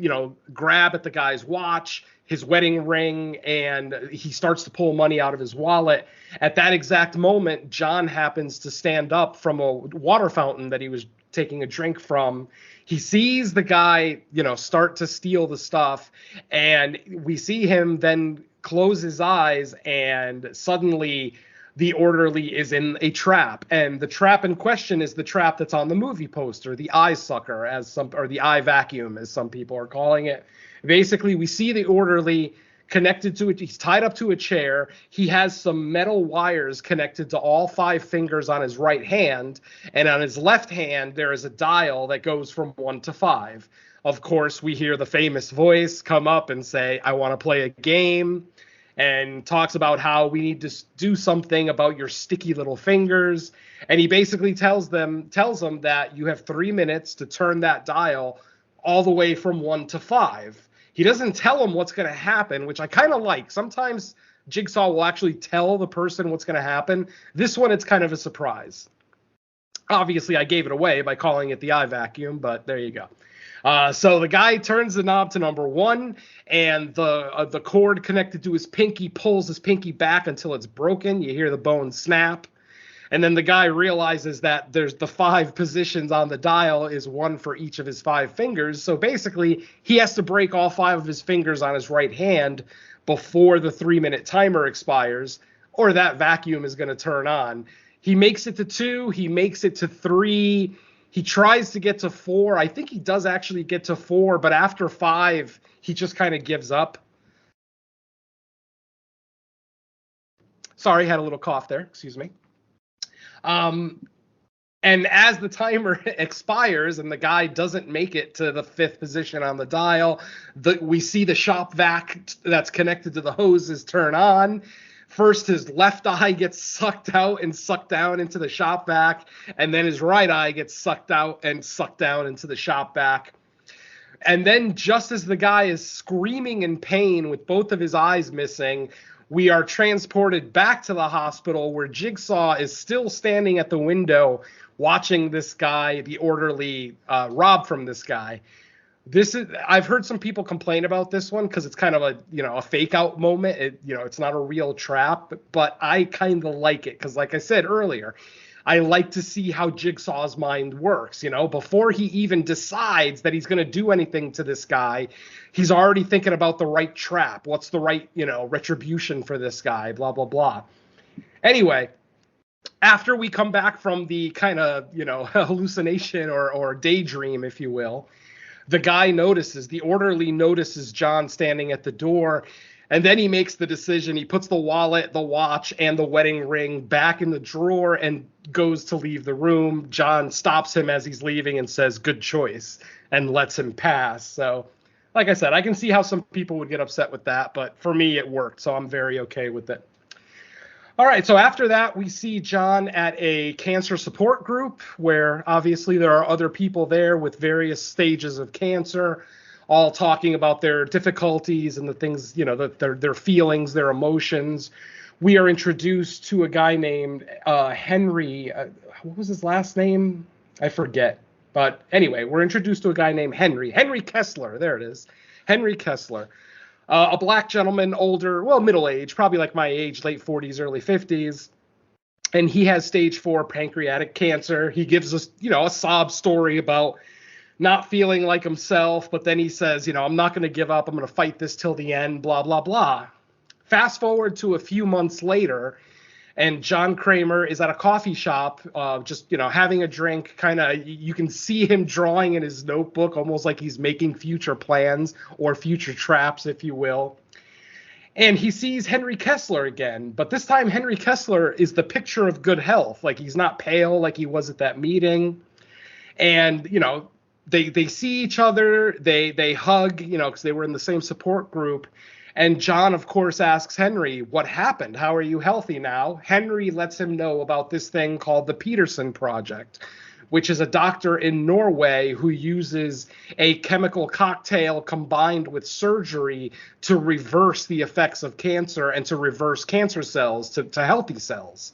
grab at the guy's watch, his wedding ring, and he starts to pull money out of his wallet. At that exact moment, John happens to stand up from a water fountain that he was taking a drink from. He sees the guy, start to steal the stuff, and we see him then close his eyes, and suddenly the orderly is in a trap. And the trap in question is the trap that's on the movie poster, the eye sucker, or the eye vacuum, as some people are calling it. Basically, we see the orderly connected to it. He's tied up to a chair. He has some metal wires connected to all 5 fingers on his right hand. And on his left hand, there is a dial that goes from 1 to 5. Of course, we hear the famous voice come up and say, I want to play a game, and talks about how we need to do something about your sticky little fingers. And he basically tells them that you have 3 minutes to turn that dial all the way from 1 to 5. He doesn't tell him what's going to happen, which I kind of like. Sometimes Jigsaw will actually tell the person what's going to happen. This one, it's kind of a surprise. Obviously, I gave it away by calling it the eye vacuum, but there you go. So the guy turns the knob to number 1, and the cord connected to his pinky pulls his pinky back until it's broken. You hear the bone snap. And then the guy realizes that there's the 5 positions on the dial is 1 for each of his 5 fingers. So basically, he has to break all 5 of his fingers on his right hand before the 3-minute timer expires, or that vacuum is going to turn on. He makes it to 2. He makes it to 3. He tries to get to 4. I think he does actually get to 4, but after 5, he just kind of gives up. Sorry, had a little cough there. Excuse me. And as the timer expires and the guy doesn't make it to the 5th position on the dial, we see the shop vac that's connected to the hoses turn on. First, his left eye gets sucked out and sucked down into the shop vac, and then his right eye gets sucked out and sucked down into the shop vac. And then just as the guy is screaming in pain with both of his eyes missing, we are transported back to the hospital where Jigsaw is still standing at the window watching this guy, the orderly, rob from this guy. I've heard some people complain about this one because it's kind of a fake out moment. It's not a real trap, but I kind of like it because, like I said earlier, I like to see how Jigsaw's mind works. Before he even decides that he's going to do anything to this guy, he's already thinking about the right trap. What's the right, retribution for this guy, blah, blah, blah. Anyway, after we come back from the kind of, hallucination or daydream, if you will, the orderly notices John standing at the door. And then he makes the decision. He puts the wallet, the watch, and the wedding ring back in the drawer and goes to leave the room. John stops him as he's leaving and says, "Good choice," and lets him pass. So, like I said, I can see how some people would get upset with that, but for me, it worked. So I'm very okay with it. All right, so after that, we see John at a cancer support group where obviously there are other people there with various stages of cancer, all talking about their difficulties and the things, their feelings, their emotions. We are introduced to a guy named Henry. What was his last name? I forget. But anyway, we're introduced to a guy named Henry. Henry Kessler. There it is. Henry Kessler. A black gentleman, older, middle-aged, probably like my age, late 40s, early 50s. And he has stage 4 pancreatic cancer. He gives us, a sob story about not feeling like himself, but then he says, I'm not going to give up. I'm going to fight this till the end, blah, blah, blah. Fast forward to a few months later, and John Cramer is at a coffee shop, just, having a drink. Kind of, you can see him drawing in his notebook, almost like he's making future plans or future traps, if you will. And he sees Henry Kessler again, but this time Henry Kessler is the picture of good health. Like, he's not pale like he was at that meeting. And, they see each other, they hug, because they were in the same support group. And John, of course, asks Henry, "What happened? How are you healthy now?" Henry lets him know about this thing called the Peterson Project, which is a doctor in Norway who uses a chemical cocktail combined with surgery to reverse the effects of cancer and to reverse cancer cells to healthy cells.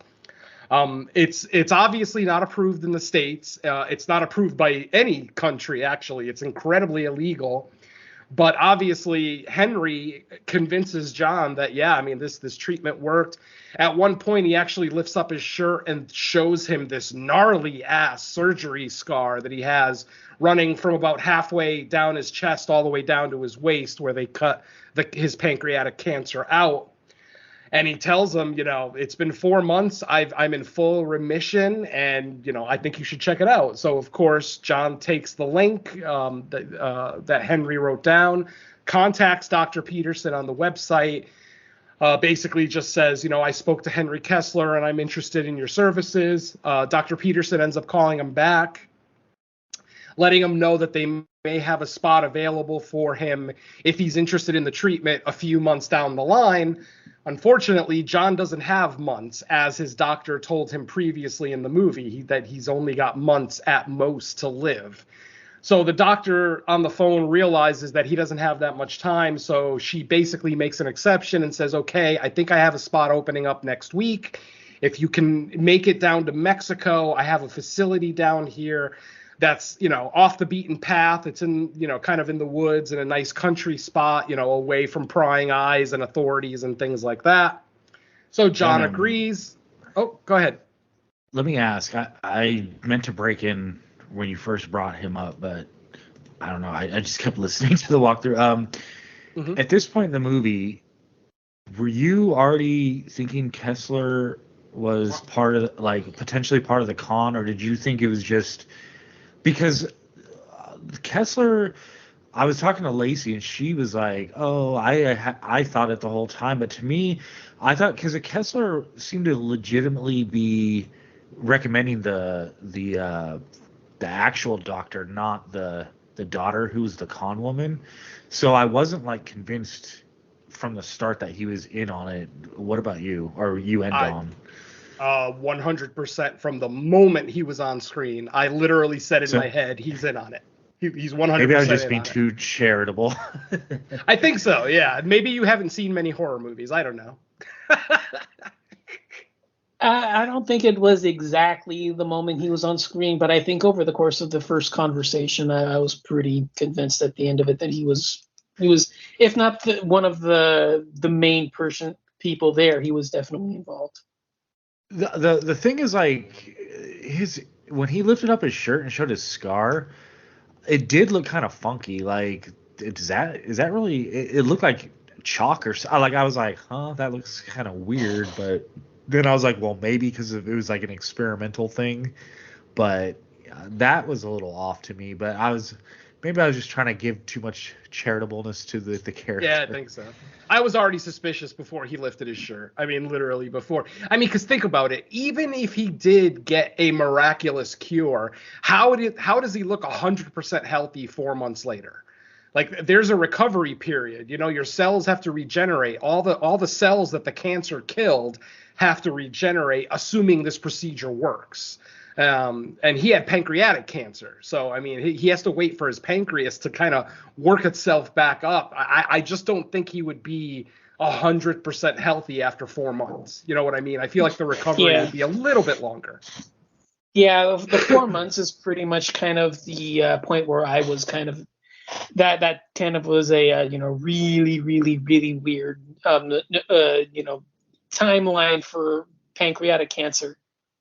It's obviously not approved in the States. It's not approved by any country, actually. It's incredibly illegal. But obviously, Henry convinces John that, this treatment worked. At one point, he actually lifts up his shirt and shows him this gnarly-ass surgery scar that he has running from about halfway down his chest all the way down to his waist, where they cut his pancreatic cancer out. And he tells him, it's been 4 months. I'm in full remission, and, I think you should check it out. So, of course, John takes the link that Henry wrote down, contacts Dr. Peterson on the website, basically just says, I spoke to Henry Kessler, and I'm interested in your services. Dr. Peterson ends up calling him back, letting him know that they may have a spot available for him if he's interested in the treatment a few months down the line. Unfortunately, John doesn't have months, as his doctor told him previously in the movie, that he's only got months at most to live. So the doctor on the phone realizes that he doesn't have that much time, so she basically makes an exception and says, "Okay, I think I have a spot opening up next week. If you can make it down to Mexico, I have a facility down here that's, off the beaten path. It's in, kind of in the woods in a nice country spot, away from prying eyes and authorities and things like that. So John agrees. Oh, go ahead. Let me ask. I meant to break in when you first brought him up, but I don't know. I just kept listening to the walkthrough. At this point in the movie, were you already thinking Kessler was part of, potentially part of the con, or did you think it was just because Kessler? I was talking to Lacey, and she was like, "Oh, I thought it the whole time," but to me, I thought because Kessler seemed to legitimately be recommending the actual doctor, not the daughter who was the con woman. So I wasn't convinced from the start that he was in on it. What about you, or you and Dom? 100% from the moment he was on screen. I literally said in my head, he's in on it. He's 100%. Maybe I was just being too charitable. I think so, yeah. Maybe you haven't seen many horror movies. I don't know. I don't think it was exactly the moment he was on screen, but I think over the course of the first conversation, I was pretty convinced at the end of it that he was, if not one of the main people there, he was definitely involved. The thing is, when he lifted up his shirt and showed his scar, it did look kind of funky. Is that really? It looked like chalk or something. I was like, huh, that looks kind of weird. But then I was like, well, maybe because it was an experimental thing. But that was a little off to me. But I was just trying to give too much charitableness to the character. Yeah, I think so. I was already suspicious before he lifted his shirt. I mean, literally before. I mean, because think about it. Even if he did get a miraculous cure, how does he look 100% healthy 4 months later? There's a recovery period. Your cells have to regenerate. All the cells that the cancer killed have to regenerate, assuming this procedure works. And he had pancreatic cancer. So, I mean, he has to wait for his pancreas to kind of work itself back up. I just don't think he would be 100% healthy after 4 months. You know what I mean? I feel like the recovery would be a little bit longer. Yeah, the 4 months is pretty much kind of the point where I was kind of, that kind of was a, really, really, really weird, timeline for pancreatic cancer.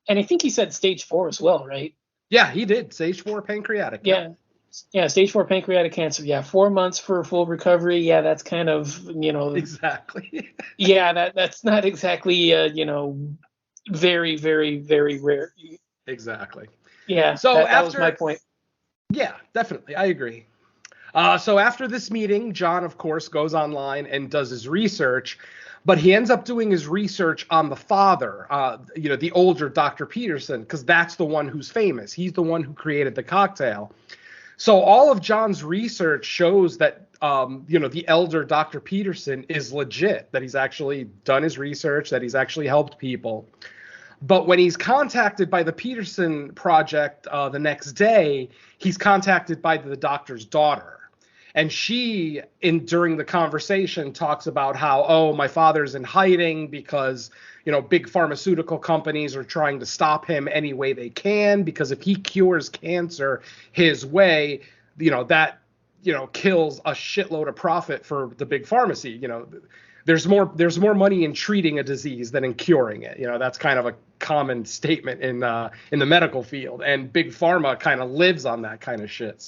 And I think he said stage 4 as well, right? Yeah, he did. Stage 4 pancreatic. Yeah, stage 4 pancreatic cancer. Yeah, 4 months for full recovery. Yeah, that's kind of, Exactly. Yeah, that's not exactly, very, very, very rare. Exactly. Yeah, so that was my point. Yeah, definitely. I agree. So after this meeting, John, of course, goes online and does his research. But he ends up doing his research on the father, the older Dr. Peterson, because that's the one who's famous. He's the one who created the cocktail. So all of John's research shows that, the elder Dr. Peterson is legit, that he's actually done his research, that he's actually helped people. But when he's contacted by the Peterson Project the next day, he's contacted by the doctor's daughter. And she, during the conversation, talks about how, my father's in hiding because, big pharmaceutical companies are trying to stop him any way they can, because if he cures cancer his way, that, kills a shitload of profit for the big pharmacy. There's more money in treating a disease than in curing it. That's kind of a common statement in the medical field, and big pharma kind of lives on that kind of shit.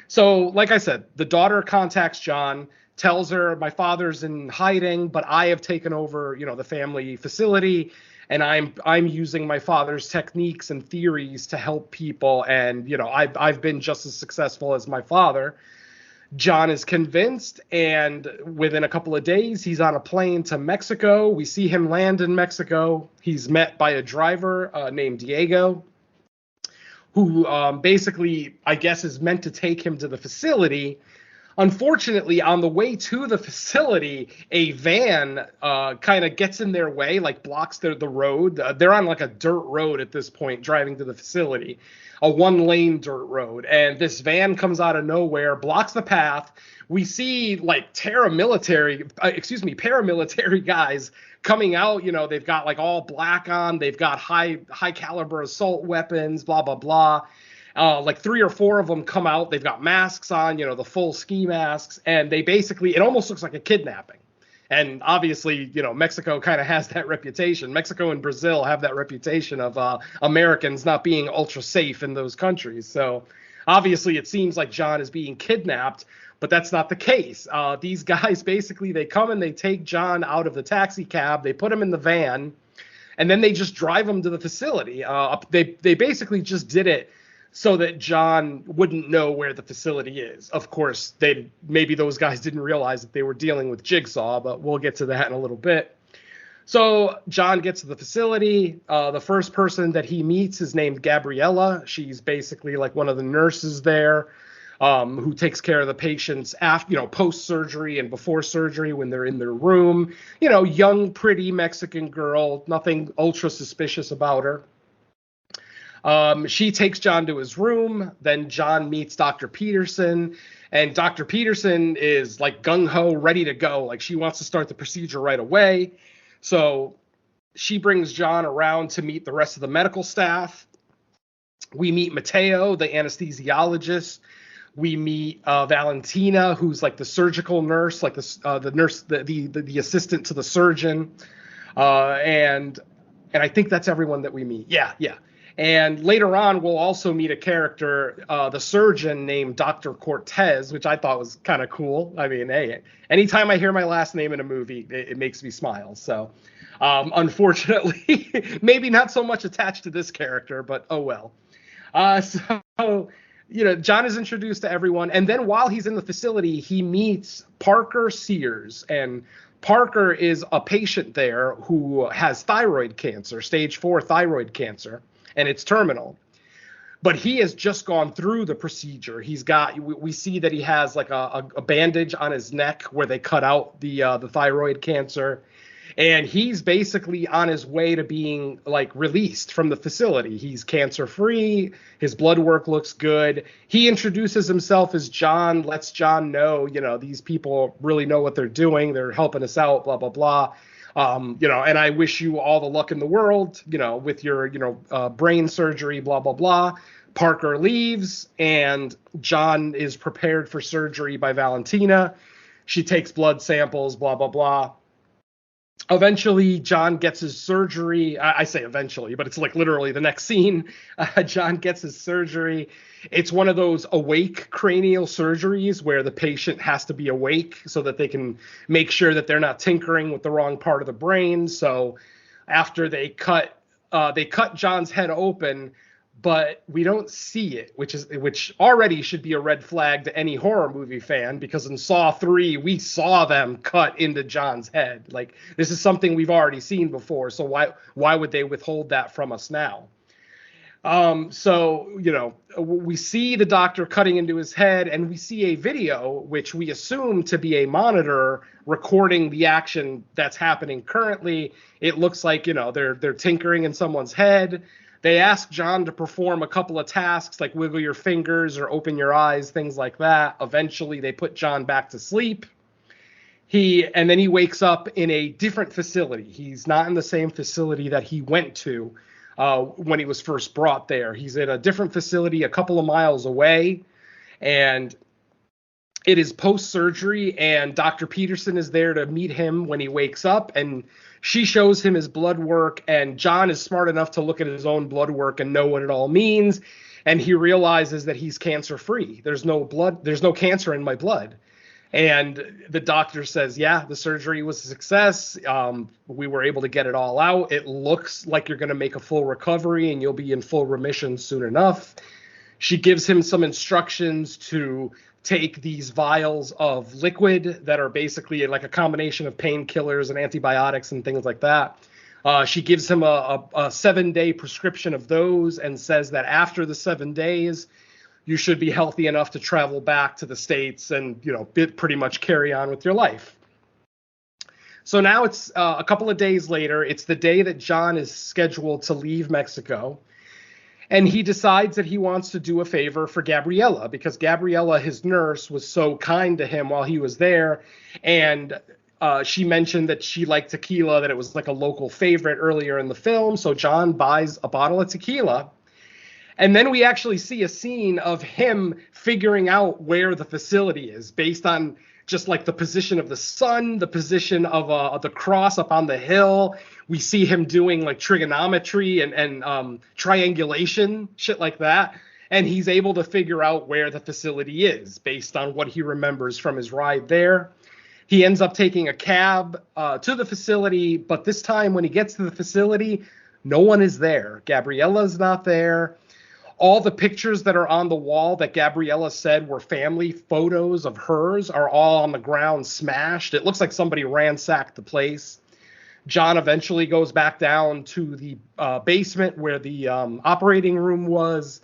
So, like I said, the daughter contacts John, tells her, my father's in hiding, but I have taken over, the family facility, and I'm using my father's techniques and theories to help people, and, I've been just as successful as my father. John is convinced, and within a couple of days, he's on a plane to Mexico. We see him land in Mexico. He's met by a driver named Diego, who basically, I guess, is meant to take him to the facility. Unfortunately, on the way to the facility, a van kind of gets in their way, blocks the road. They're on a dirt road at this point, driving to the facility, a one-lane dirt road. And this van comes out of nowhere, blocks the path. We see paramilitary guys coming out. They've got all black on. They've got high caliber assault weapons, blah, blah, blah. Like 3 or 4 of them come out. They've got masks on, the full ski masks, and they basically, it almost looks like a kidnapping. And obviously, Mexico kind of has that reputation. Mexico and Brazil have that reputation of Americans not being ultra safe in those countries. So obviously it seems like John is being kidnapped, but that's not the case. These guys basically, they come and they take John out of the taxi cab. They put him in the van, and then they just drive him to the facility. They basically just did it so that John wouldn't know where the facility is. Of course, maybe those guys didn't realize that they were dealing with JIGSAW, but we'll get to that in a little bit. So John gets to the facility. The first person that he meets is named Gabriella. She's basically like one of the nurses there, who takes care of the patients after, post-surgery and before surgery when they're in their room. Young, pretty Mexican girl, nothing ultra suspicious about her. She takes John to his room. Then John meets Dr. Peterson, and Dr. Peterson is like gung-ho, ready to go. Like, she wants to start the procedure right away. So she brings John around to meet the rest of the medical staff. We meet Mateo, the anesthesiologist. We meet Valentina, who's like the surgical nurse, like the nurse, the assistant to the surgeon. And I think that's everyone that we meet. Yeah. And later on, we'll also meet a character, the surgeon named Dr. Cortez, which I thought was kind of cool. I mean, hey, anytime I hear my last name in a movie, it makes me smile. So, unfortunately, maybe not so much attached to this character, but oh well. So, John is introduced to everyone. And then while he's in the facility, he meets Parker Sears. And Parker is a patient there who has thyroid cancer, stage 4 thyroid cancer. And it's terminal, but he has just gone through the procedure. We see that he has like a bandage on his neck where they cut out the thyroid cancer, and he's basically on his way to being like released from the facility. He's cancer free. His blood work looks good. He introduces himself as John, lets John know, these people really know what they're doing. They're helping us out, blah, blah, blah. And I wish you all the luck in the world, with your, brain surgery, blah, blah, blah. Parker leaves, and John is prepared for surgery by Valentina. She takes blood samples, blah, blah, blah. Eventually, John gets his surgery. I say eventually, but it's like literally the next scene. John gets his surgery. It's one of those awake cranial surgeries where the patient has to be awake so that they can make sure that they're not tinkering with the wrong part of the brain. So after they cut John's head open, but we don't see it, which already should be a red flag to any horror movie fan, because in Saw 3 we saw them cut into John's head. Like, this is something we've already seen before, so why would they withhold that from us now? So we see the doctor cutting into his head, and we see a video which we assume to be a monitor recording the action that's happening currently. It looks like they're tinkering in someone's head. They ask John to perform a couple of tasks like wiggle your fingers or open your eyes, things like that. Eventually, they put John back to sleep. And then he wakes up in a different facility. He's not in the same facility that he went to when he was first brought there. He's in a different facility a couple of miles away, and it is post-surgery, and Dr. Peterson is there to meet him when he wakes up, and she shows him his blood work, and John is smart enough to look at his own blood work and know what it all means, and he realizes that he's cancer-free. There's no cancer in my blood. And the doctor says, yeah, the surgery was a success. We were able to get it all out. It looks like you're going to make a full recovery and you'll be in full remission soon enough. She gives him some instructions to take these vials of liquid that are basically like a combination of painkillers and antibiotics and things like that. She gives him a 7-day prescription of those and says that after the 7 days, you should be healthy enough to travel back to the States and, pretty much carry on with your life. So now it's a couple of days later. It's the day that John is scheduled to leave Mexico. And he decides that he wants to do a favor for Gabriella, because Gabriella, his nurse, was so kind to him while he was there. And she mentioned that she liked tequila, that it was like a local favorite earlier in the film. So John buys a bottle of tequila. And then we actually see a scene of him figuring out where the facility is based on just like the position of the sun, the position of the cross up on the hill. We see him doing like trigonometry and triangulation, shit like that. And he's able to figure out where the facility is based on what he remembers from his ride there. He ends up taking a cab to the facility, but this time when he gets to the facility, no one is there. Gabriella's not there. All the pictures that are on the wall that Gabriella said were family photos of hers are all on the ground smashed. It looks like somebody ransacked the place. John eventually goes back down to the basement where the operating room was,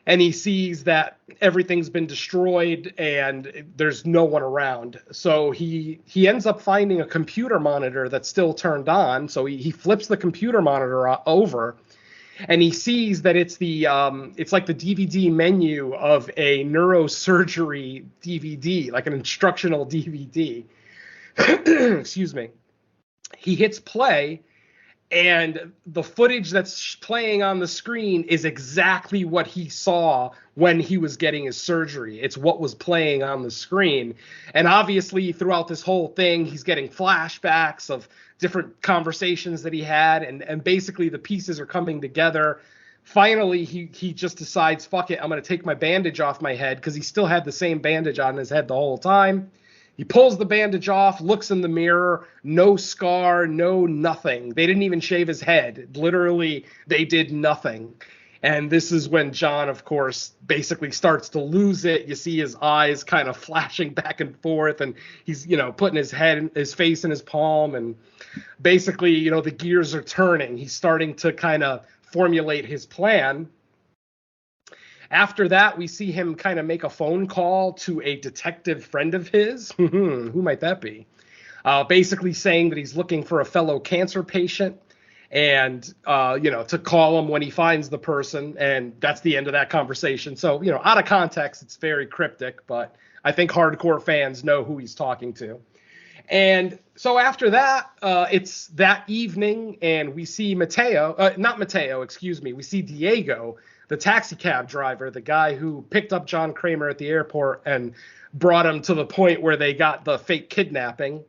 and he sees that everything's been destroyed and there's no one around. So he ends up finding a computer monitor that's still turned on. So he flips the computer monitor over, and he sees that it's like the DVD menu of a neurosurgery DVD, like an instructional DVD. Excuse me. He hits play, and the footage that's playing on the screen is exactly what he saw when he was getting his surgery. It's what was playing on the screen. And obviously throughout this whole thing, he's getting flashbacks of different conversations that he had, and basically the pieces are coming together. Finally, he just decides, fuck it, I'm going to take my bandage off my head, because he still had the same bandage on his head the whole time. He pulls the bandage off, looks in the mirror, no scar, no nothing. They didn't even shave his head. Literally, they did nothing. And this is when John, of course, basically starts to lose it. You see his eyes kind of flashing back and forth, and he's, putting his face in his palm, and basically, the gears are turning. He's starting to kind of formulate his plan. After that, we see him kind of make a phone call to a detective friend of his. Who might that be? Basically saying that he's looking for a fellow cancer patient, and, to call him when he finds the person. And that's the end of that conversation. So, out of context, it's very cryptic, but I think hardcore fans know who he's talking to. And so after that, it's that evening, and we see we see Diego, the taxi cab driver, the guy who picked up John Cramer at the airport and brought him to the point where they got the fake kidnapping.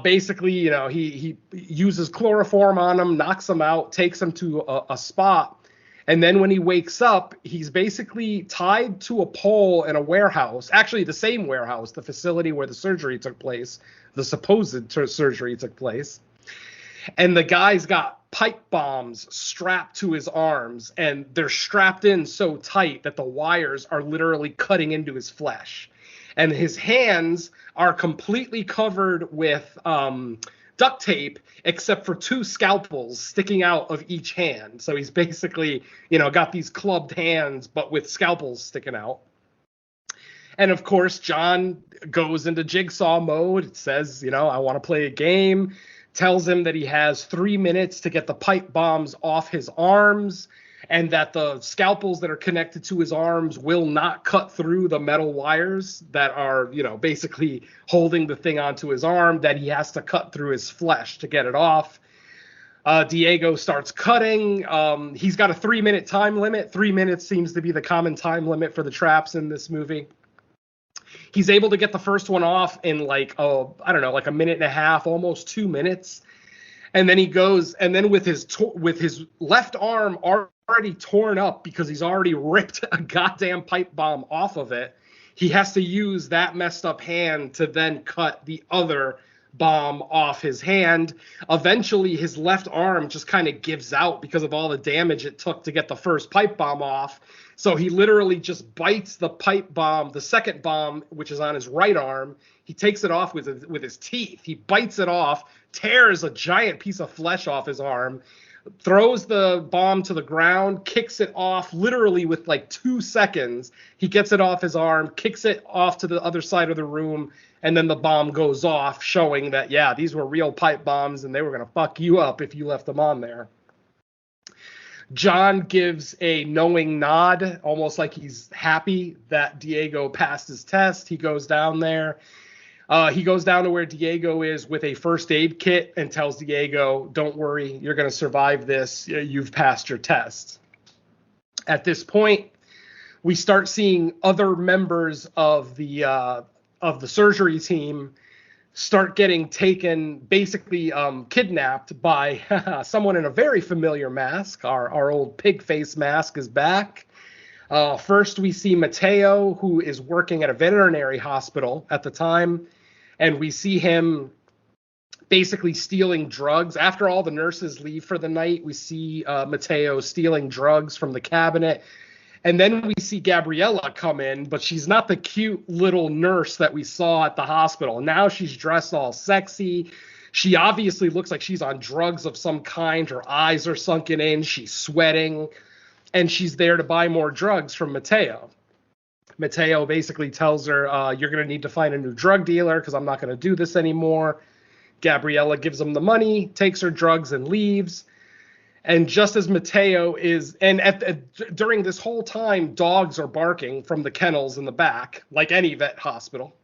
Basically, he uses chloroform on him, knocks him out, takes him to a spot. And then when he wakes up, he's basically tied to a pole in a warehouse, actually the same warehouse, the facility where the surgery took place, the supposed surgery took place. And the guy's got pipe bombs strapped to his arms, and they're strapped in so tight that the wires are literally cutting into his flesh. And his hands are completely covered with duct tape, except for 2 scalpels sticking out of each hand. So he's basically, got these clubbed hands, but with scalpels sticking out. And of course, John goes into Jigsaw mode. It says, I want to play a game. Tells him that he has 3 minutes to get the pipe bombs off his arms, and that the scalpels that are connected to his arms will not cut through the metal wires that are, basically holding the thing onto his arm, that he has to cut through his flesh to get it off. Diego starts cutting. He's got a 3-minute time limit. 3 minutes seems to be the common time limit for the traps in this movie. He's able to get the first one off in like a minute and a half, almost 2 minutes. And then he goes, and then with his left arm already torn up because he's already ripped a goddamn pipe bomb off of it, he has to use that messed up hand to then cut the other bomb off his hand. Eventually, his left arm just kind of gives out because of all the damage it took to get the first pipe bomb off. So he literally just bites the pipe bomb, the second bomb, which is on his right arm. He takes it off with his teeth. He bites it off, tears a giant piece of flesh off his arm, throws the bomb to the ground, kicks it off literally with like 2 seconds. He gets it off his arm, kicks it off to the other side of the room, and then the bomb goes off, showing that, yeah, these were real pipe bombs and they were going to fuck you up if you left them on there. John gives a knowing nod, almost like he's happy that Diego passed his test. He goes down there. He goes down to where Diego is with a first aid kit and tells Diego, don't worry, you're going to survive this. You've passed your test. At this point, we start seeing other members of the surgery team start getting taken, basically kidnapped by someone in a very familiar mask. Our old pig face mask is back. First, we see Mateo, who is working at a veterinary hospital at the time, and we see him basically stealing drugs. After all the nurses leave for the night, we see Mateo stealing drugs from the cabinet. And then we see Gabriella come in, but she's not the cute little nurse that we saw at the hospital. Now she's dressed all sexy. She obviously looks like she's on drugs of some kind. Her eyes are sunken in. She's sweating. And she's there to buy more drugs from Mateo. Mateo basically tells her, you're going to need to find a new drug dealer because I'm not going to do this anymore. Gabriella gives him the money, takes her drugs, and leaves. And just as Mateo is, and during this whole time, dogs are barking from the kennels in the back, like any vet hospital.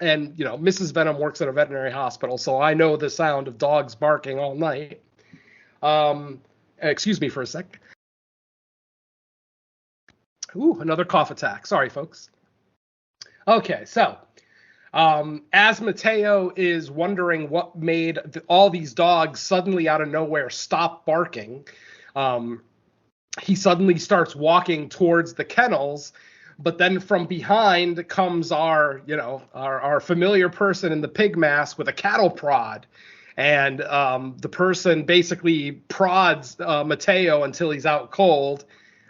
And, Mrs. Venom works at a veterinary hospital, so I know the sound of dogs barking all night. Excuse me for a sec. Ooh, another cough attack. Sorry, folks. Okay, so as Mateo is wondering what made all these dogs suddenly out of nowhere stop barking, he suddenly starts walking towards the kennels, but then from behind comes our familiar person in the pig mask with a cattle prod. And the person basically prods Mateo until he's out cold.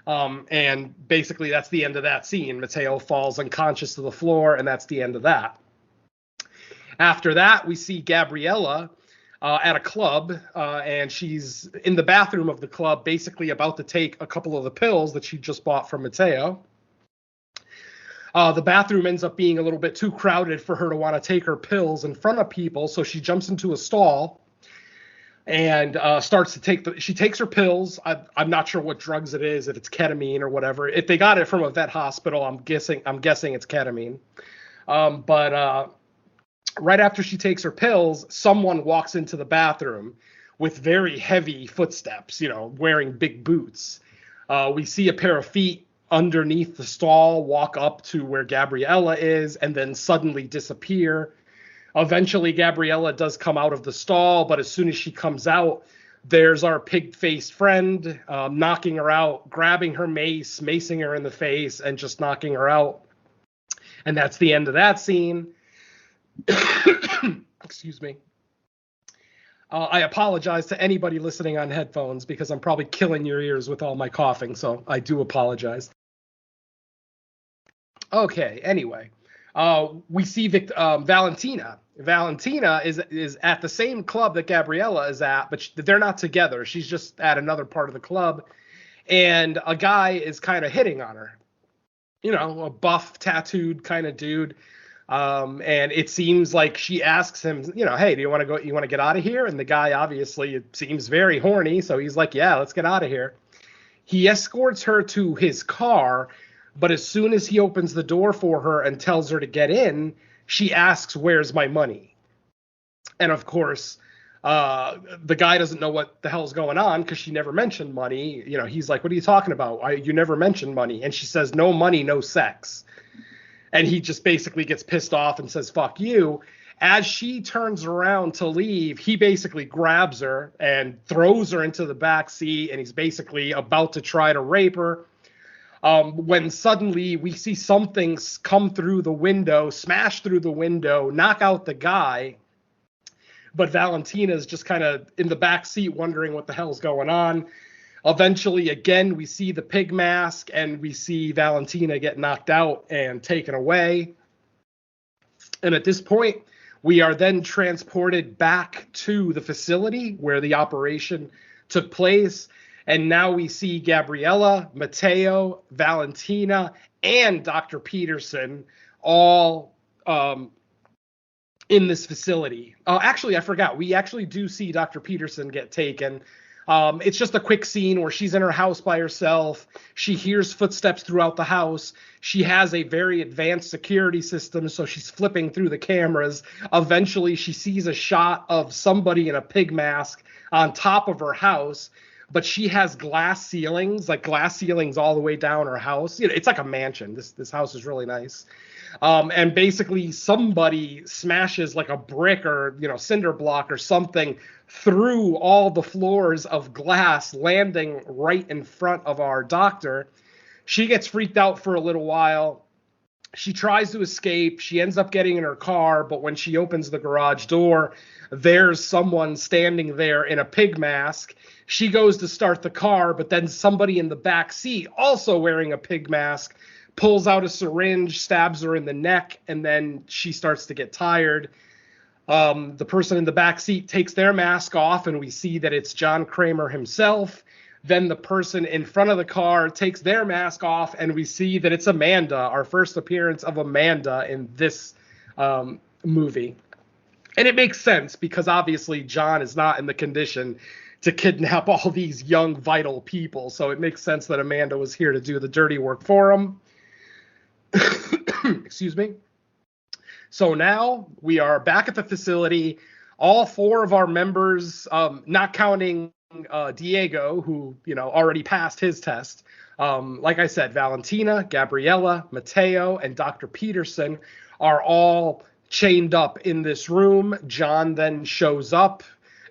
And basically that's the end of that scene. Mateo falls unconscious to the floor, and that's the end of that. After that, we see Gabriella at a club, and she's in the bathroom of the club, basically about to take a couple of the pills that she just bought from Mateo. The bathroom ends up being a little bit too crowded for her to want to take her pills in front of people, so she jumps into a stall and starts to she takes her pills. I'm not sure what drugs it is, if it's ketamine or whatever. If they got it from a vet hospital, I'm guessing it's ketamine. But right after she takes her pills, someone walks into the bathroom with very heavy footsteps, wearing big boots. We see a pair of feet underneath the stall walk up to where Gabriella is and then suddenly disappear. Eventually, Gabriella does come out of the stall, but as soon as she comes out, there's our pig-faced friend knocking her out, grabbing her mace, macing her in the face, and just knocking her out. And that's the end of that scene. Excuse me. I apologize to anybody listening on headphones because I'm probably killing your ears with all my coughing, so I do apologize. Okay, anyway, we see Valentina. Valentina is at the same club that Gabriella is at, but they're not together. She's just at another part of the club, and a guy is kind of hitting on her. A buff, tattooed kind of dude. And it seems like she asks him, hey, do you want to go? You want to get out of here? And the guy obviously seems very horny, so he's like, yeah, let's get out of here. He escorts her to his car, but as soon as he opens the door for her and tells her to get in, she asks, where's my money? And of course, the guy doesn't know what the hell's going on because she never mentioned money. He's like, what are you talking about? You never mentioned money. And she says, no money, no sex. And he just basically gets pissed off and says, fuck you. As she turns around to leave, he basically grabs her and throws her into the back seat, and he's basically about to try to rape her. When suddenly we see something come through the window, smash through the window, knock out the guy. But Valentina's just kind of in the back seat wondering what the hell's going on. Eventually, again, we see the pig mask and we see Valentina get knocked out and taken away. And at this point, we are then transported back to the facility where the operation took place. And now we see Gabriella, Mateo, Valentina, and Dr. Peterson all in this facility. Actually, I forgot. We actually do see Dr. Peterson get taken. It's just a quick scene where she's in her house by herself. She hears footsteps throughout the house. She has a very advanced security system, so she's flipping through the cameras. Eventually, she sees a shot of somebody in a pig mask on top of her house. but she has glass ceilings all the way down her house. It's like a mansion. This house is really nice. And basically somebody smashes like a brick or, cinder block or something through all the floors of glass, landing right in front of our doctor. She gets freaked out for a little while. She tries to escape. She ends up getting in her car, but when she opens the garage door, there's someone standing there in a pig mask. She goes to start the car, but then somebody in the back seat, also wearing a pig mask, pulls out a syringe, stabs her in the neck, and then she starts to get tired. The person in the back seat takes their mask off, and we see that it's John Cramer himself. Then the person in front of the car takes their mask off, and we see that it's Amanda, our first appearance of Amanda in this movie. And it makes sense because obviously John is not in the condition to kidnap all these young, vital people. So it makes sense that Amanda was here to do the dirty work for him. Excuse me. So now we are back at the facility. All 4 of our members, not counting Diego, who already passed his test. Like I said, Valentina, Gabriella, Mateo, and Dr. Peterson are all chained up in this room. John then shows up.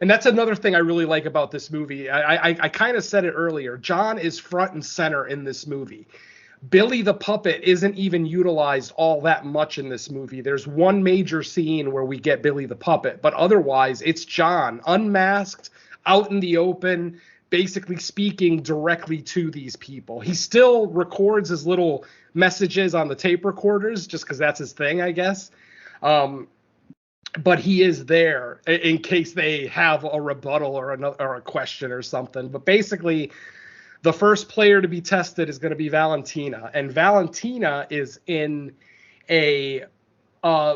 And that's another thing I really like about this movie. I kind of said it earlier. John is front and center in this movie. Billy the puppet isn't even utilized all that much in this movie. There's one major scene where we get Billy the puppet, but otherwise it's John, unmasked, out in the open, basically speaking directly to these people. He still records his little messages on the tape recorders just because that's his thing, I guess. But he is there in case they have a rebuttal or a question or something. But basically, the first player to be tested is going to be Valentina, and Valentina is in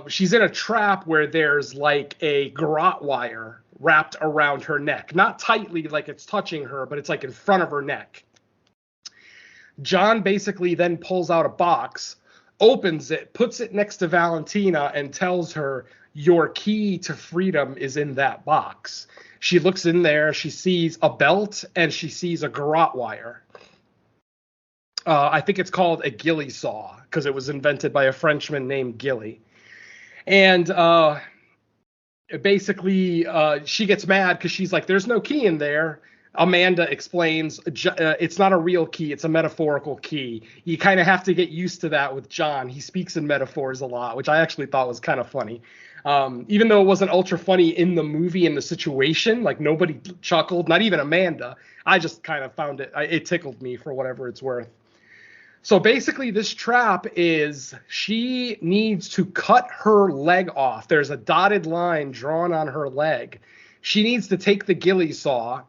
she's in a trap where there's like a garrote wire wrapped around her neck, not tightly like it's touching her, but it's like in front of her neck. John basically then pulls out a box, opens it, puts it next to Valentina, and tells her, "Your key to freedom is in that box." She looks in there, she sees a belt, and she sees a garrote wire. I think it's called a ghillie saw, because it was invented by a Frenchman named Gilly. And basically, she gets mad because she's like, "There's no key in there." Amanda explains, it's not a real key, it's a metaphorical key. You kind of have to get used to that with John. He speaks in metaphors a lot, which I actually thought was kind of funny. Even though it wasn't ultra funny in the movie, in the situation, like nobody chuckled, not even Amanda. I just kind of found it tickled me for whatever it's worth. So basically this trap is she needs to cut her leg off. There's a dotted line drawn on her leg. She needs to take the ghillie saw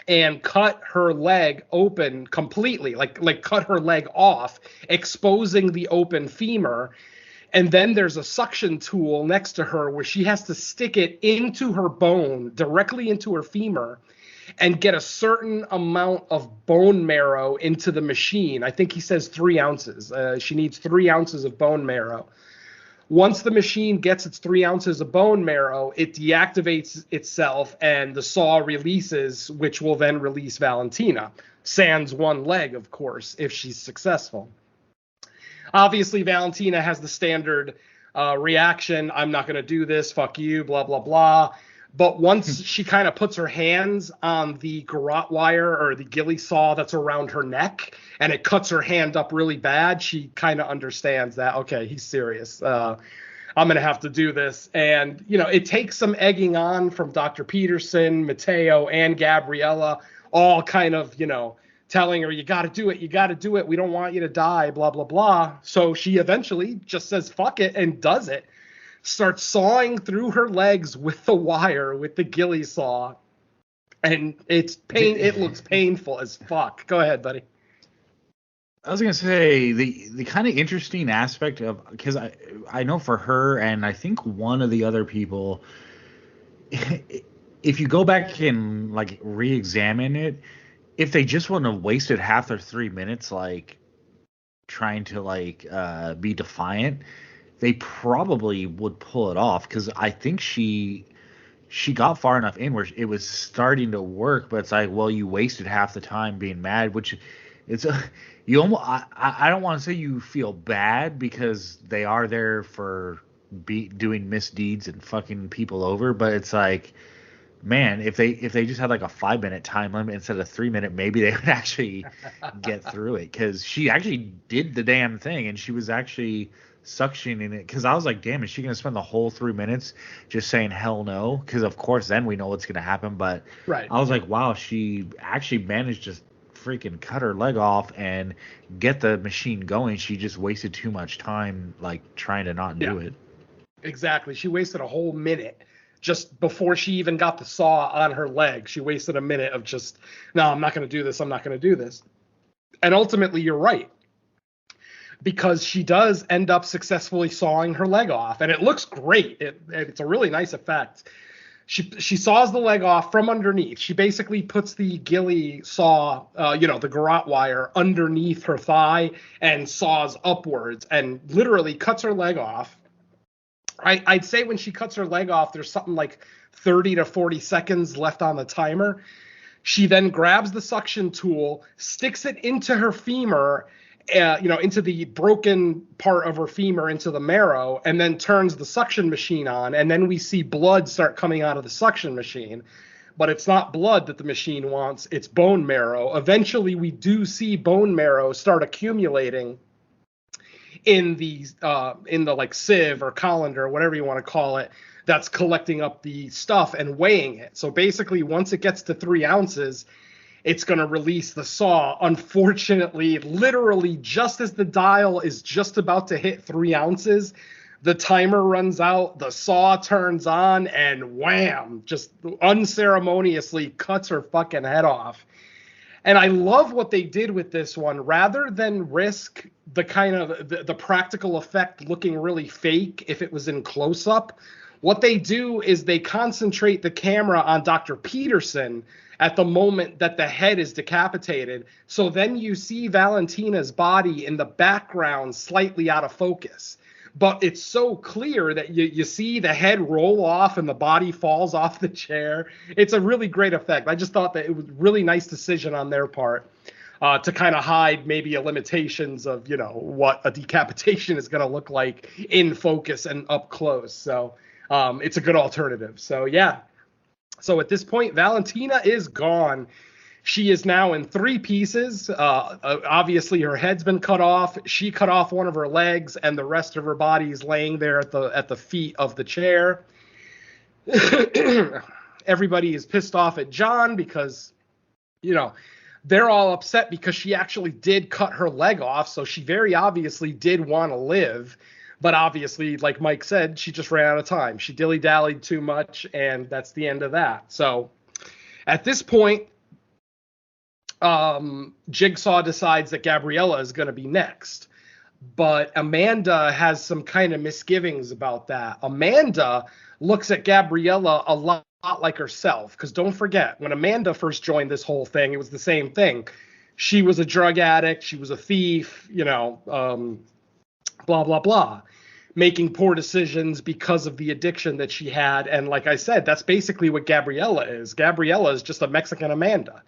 and cut her leg open completely, like cut her leg off, exposing the open femur. And then there's a suction tool next to her where she has to stick it into her bone, directly into her femur, and get a certain amount of bone marrow into the machine. I think he says 3 ounces. She needs 3 ounces of bone marrow. Once the machine gets its 3 ounces of bone marrow, it deactivates itself and the saw releases, which will then release Valentina. Sans one leg, of course, if she's successful. Obviously, Valentina has the standard reaction. "I'm not going to do this. Fuck you, blah, blah, blah." But once she kind of puts her hands on the garrote wire or the ghillie saw that's around her neck and it cuts her hand up really bad, she kind of understands that, okay, he's serious. I'm going to have to do this. And, it takes some egging on from Dr. Peterson, Mateo, and Gabriella, all kind of, telling her, you got to do it. We don't want you to die, blah, blah, blah. So she eventually just says, fuck it, and does it. Starts sawing through her legs with the wire, with the ghillie saw. And it looks painful as fuck. Go ahead, buddy. I was going to say the kind of interesting aspect of, because I know for her and I think one of the other people, if you go back and like re-examine it, if they just wouldn't have wasted half their 3 minutes like trying to be defiant, they probably would pull it off, because I think she she got far enough in where it was starting to work, but it's like, well, you wasted half the time being mad, which it's you almost I don't want to say you feel bad because they are there for doing misdeeds and fucking people over, but it's like, man, if they just had like a 5-minute time limit instead of 3-minute, maybe they would actually get through it, because she actually did the damn thing and she was actually suctioning it, because I was like, damn, is she gonna spend the whole 3 minutes just saying hell no? Because of course then we know what's gonna happen. But right. I was like, wow, she actually managed to freaking cut her leg off and get the machine going. She just wasted too much time like trying to not do it. Exactly. She wasted a whole minute just before she even got the saw on her leg. She wasted a minute of just, no, I'm not going to do this. I'm not going to do this. And ultimately, you're right, because she does end up successfully sawing her leg off, and it looks great. It's a really nice effect. She saws the leg off from underneath. She basically puts the ghillie saw, the garrote wire underneath her thigh and saws upwards and literally cuts her leg off. I'd say when she cuts her leg off, there's something like 30 to 40 seconds left on the timer. She then grabs the suction tool, sticks it into her femur, into the broken part of her femur, into the marrow, and then turns the suction machine on. And then we see blood start coming out of the suction machine. But it's not blood that the machine wants, it's bone marrow. Eventually, we do see bone marrow start accumulating in the like sieve or colander, whatever you want to call it, that's collecting up the stuff and weighing it. So basically, once it gets to 3 ounces, it's going to release the saw. Unfortunately, literally just as the dial is just about to hit 3 ounces, the timer runs out, the saw turns on, and wham, just unceremoniously cuts her fucking head off. And I love what they did with this one. Rather than risk the kind of the practical effect looking really fake if it was in close-up, what they do is they concentrate the camera on Dr. Peterson at the moment that the head is decapitated. So then you see Valentina's body in the background slightly out of focus. But it's so clear that you see the head roll off and the body falls off the chair. It's a really great effect. I just thought that it was a really nice decision on their part to kind of hide maybe a limitations of, what a decapitation is going to look like in focus and up close. So it's a good alternative. So, yeah. So at this point, Valentina is gone. She is now in 3 pieces. Obviously, her head's been cut off. She cut off one of her legs, and the rest of her body is laying there at the feet of the chair. Everybody is pissed off at John because, they're all upset because she actually did cut her leg off. So she very obviously did want to live. But obviously, like Mike said, she just ran out of time. She dilly-dallied too much, and that's the end of that. So at this point, Jigsaw decides that Gabriella is going to be next. But Amanda has some kind of misgivings about that. Amanda looks at Gabriella a lot like herself, because don't forget, when Amanda first joined this whole thing, it was the same thing. She was a drug addict. She was a thief, blah, blah, blah, making poor decisions because of the addiction that she had. And like I said, that's basically what Gabriella is. Gabriella is just a Mexican Amanda.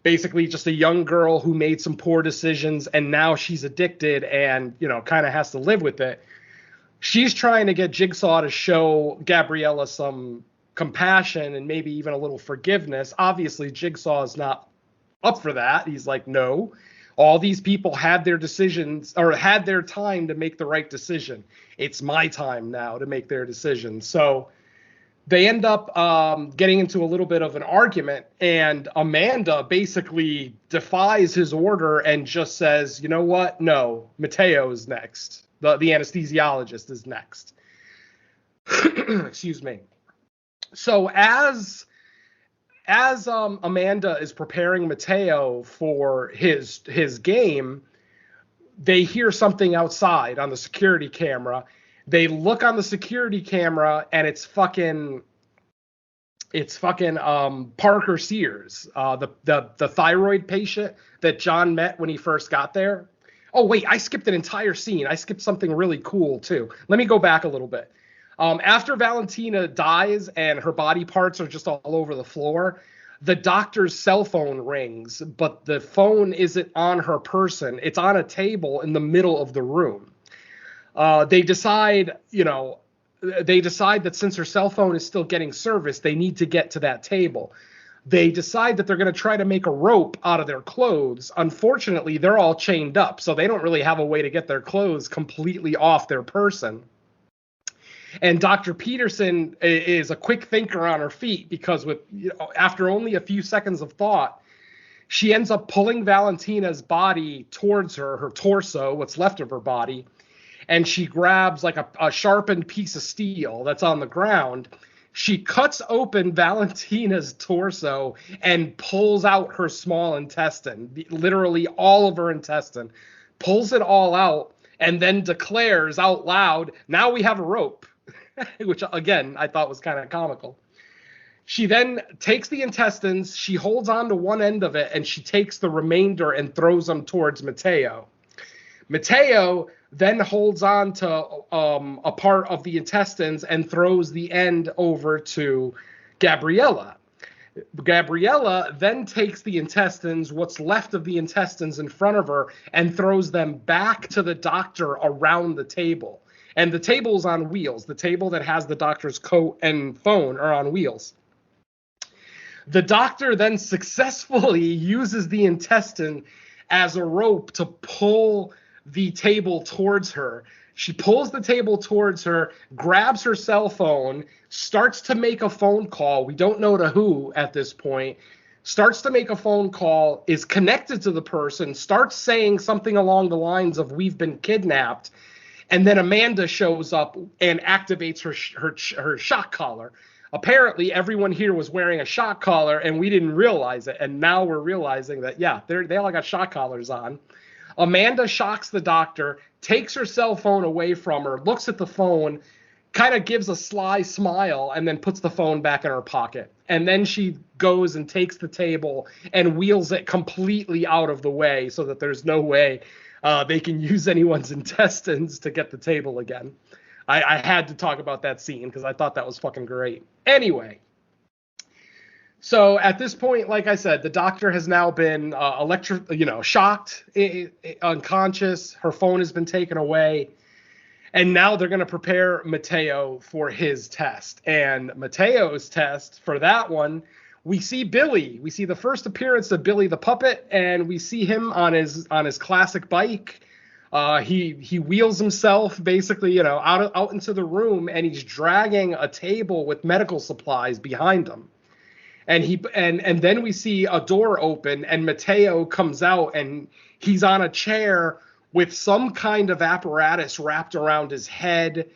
Basically just a young girl who made some poor decisions, and now she's addicted and, kind of has to live with it. She's trying to get Jigsaw to show Gabriella some compassion and maybe even a little forgiveness. Obviously, Jigsaw is not up for that. He's like, no, all these people had their decisions or had their time to make the right decision. It's my time now to make their decision. So they end up getting into a little bit of an argument, and Amanda basically defies his order and just says, you know what? No, Mateo is next. The anesthesiologist is next. Excuse me. So as Amanda is preparing Mateo for his game, they hear something outside on the security camera. They look on the security camera, and it's fucking Parker Sears, the thyroid patient that John met when he first got there. Oh wait, I skipped an entire scene. I skipped something really cool too. Let me go back a little bit. After Valentina dies and her body parts are just all over the floor, the doctor's cell phone rings, but the phone isn't on her person. It's on a table in the middle of the room. They decide that since her cell phone is still getting service, they need to get to that table. They decide that they're going to try to make a rope out of their clothes. Unfortunately, they're all chained up, so they don't really have a way to get their clothes completely off their person. And Dr. Peterson is a quick thinker on her feet because after only a few seconds of thought, she ends up pulling Valentina's body towards her torso, what's left of her body, and she grabs like a sharpened piece of steel that's on the ground. She cuts open Valentina's torso and pulls out her small intestine, literally all of her intestine, pulls it all out, and then declares out loud, "Now we have a rope," which, again, I thought was kind of comical. She then takes the intestines, she holds on to one end of it, and she takes the remainder and throws them towards Mateo. Mateo then holds on to a part of the intestines and throws the end over to Gabriella. Gabriella then takes the intestines, what's left of the intestines in front of her, and throws them back to the doctor around the table. And the table's on wheels. The table that has the doctor's coat and phone are on wheels. The doctor then successfully uses the intestine as a rope to pull the table towards her. She pulls the table towards her, grabs her cell phone, starts to make a phone call. We don't know to who at this point. Starts to make a phone call, is connected to the person, starts saying something along the lines of, "We've been kidnapped." And then Amanda shows up and activates her shock collar. Apparently, everyone here was wearing a shock collar, and we didn't realize it. And now we're realizing that, yeah, they all got shock collars on. Amanda shocks the doctor, takes her cell phone away from her, looks at the phone, kind of gives a sly smile, and then puts the phone back in her pocket. And then she goes and takes the table and wheels it completely out of the way so that there's no way they can use anyone's intestines to get the table again. I had to talk about that scene because I thought that was fucking great. Anyway, so at this point, like I said, the doctor has now been shocked, unconscious. Her phone has been taken away. And now they're going to prepare Mateo for his test. And Mateo's test, for that one, we see Billy. We see the first appearance of Billy the Puppet, and we see him on his classic bike. He wheels himself basically, out into the room, and he's dragging a table with medical supplies behind him. And then we see a door open, and Mateo comes out, and he's on a chair with some kind of apparatus wrapped around his head.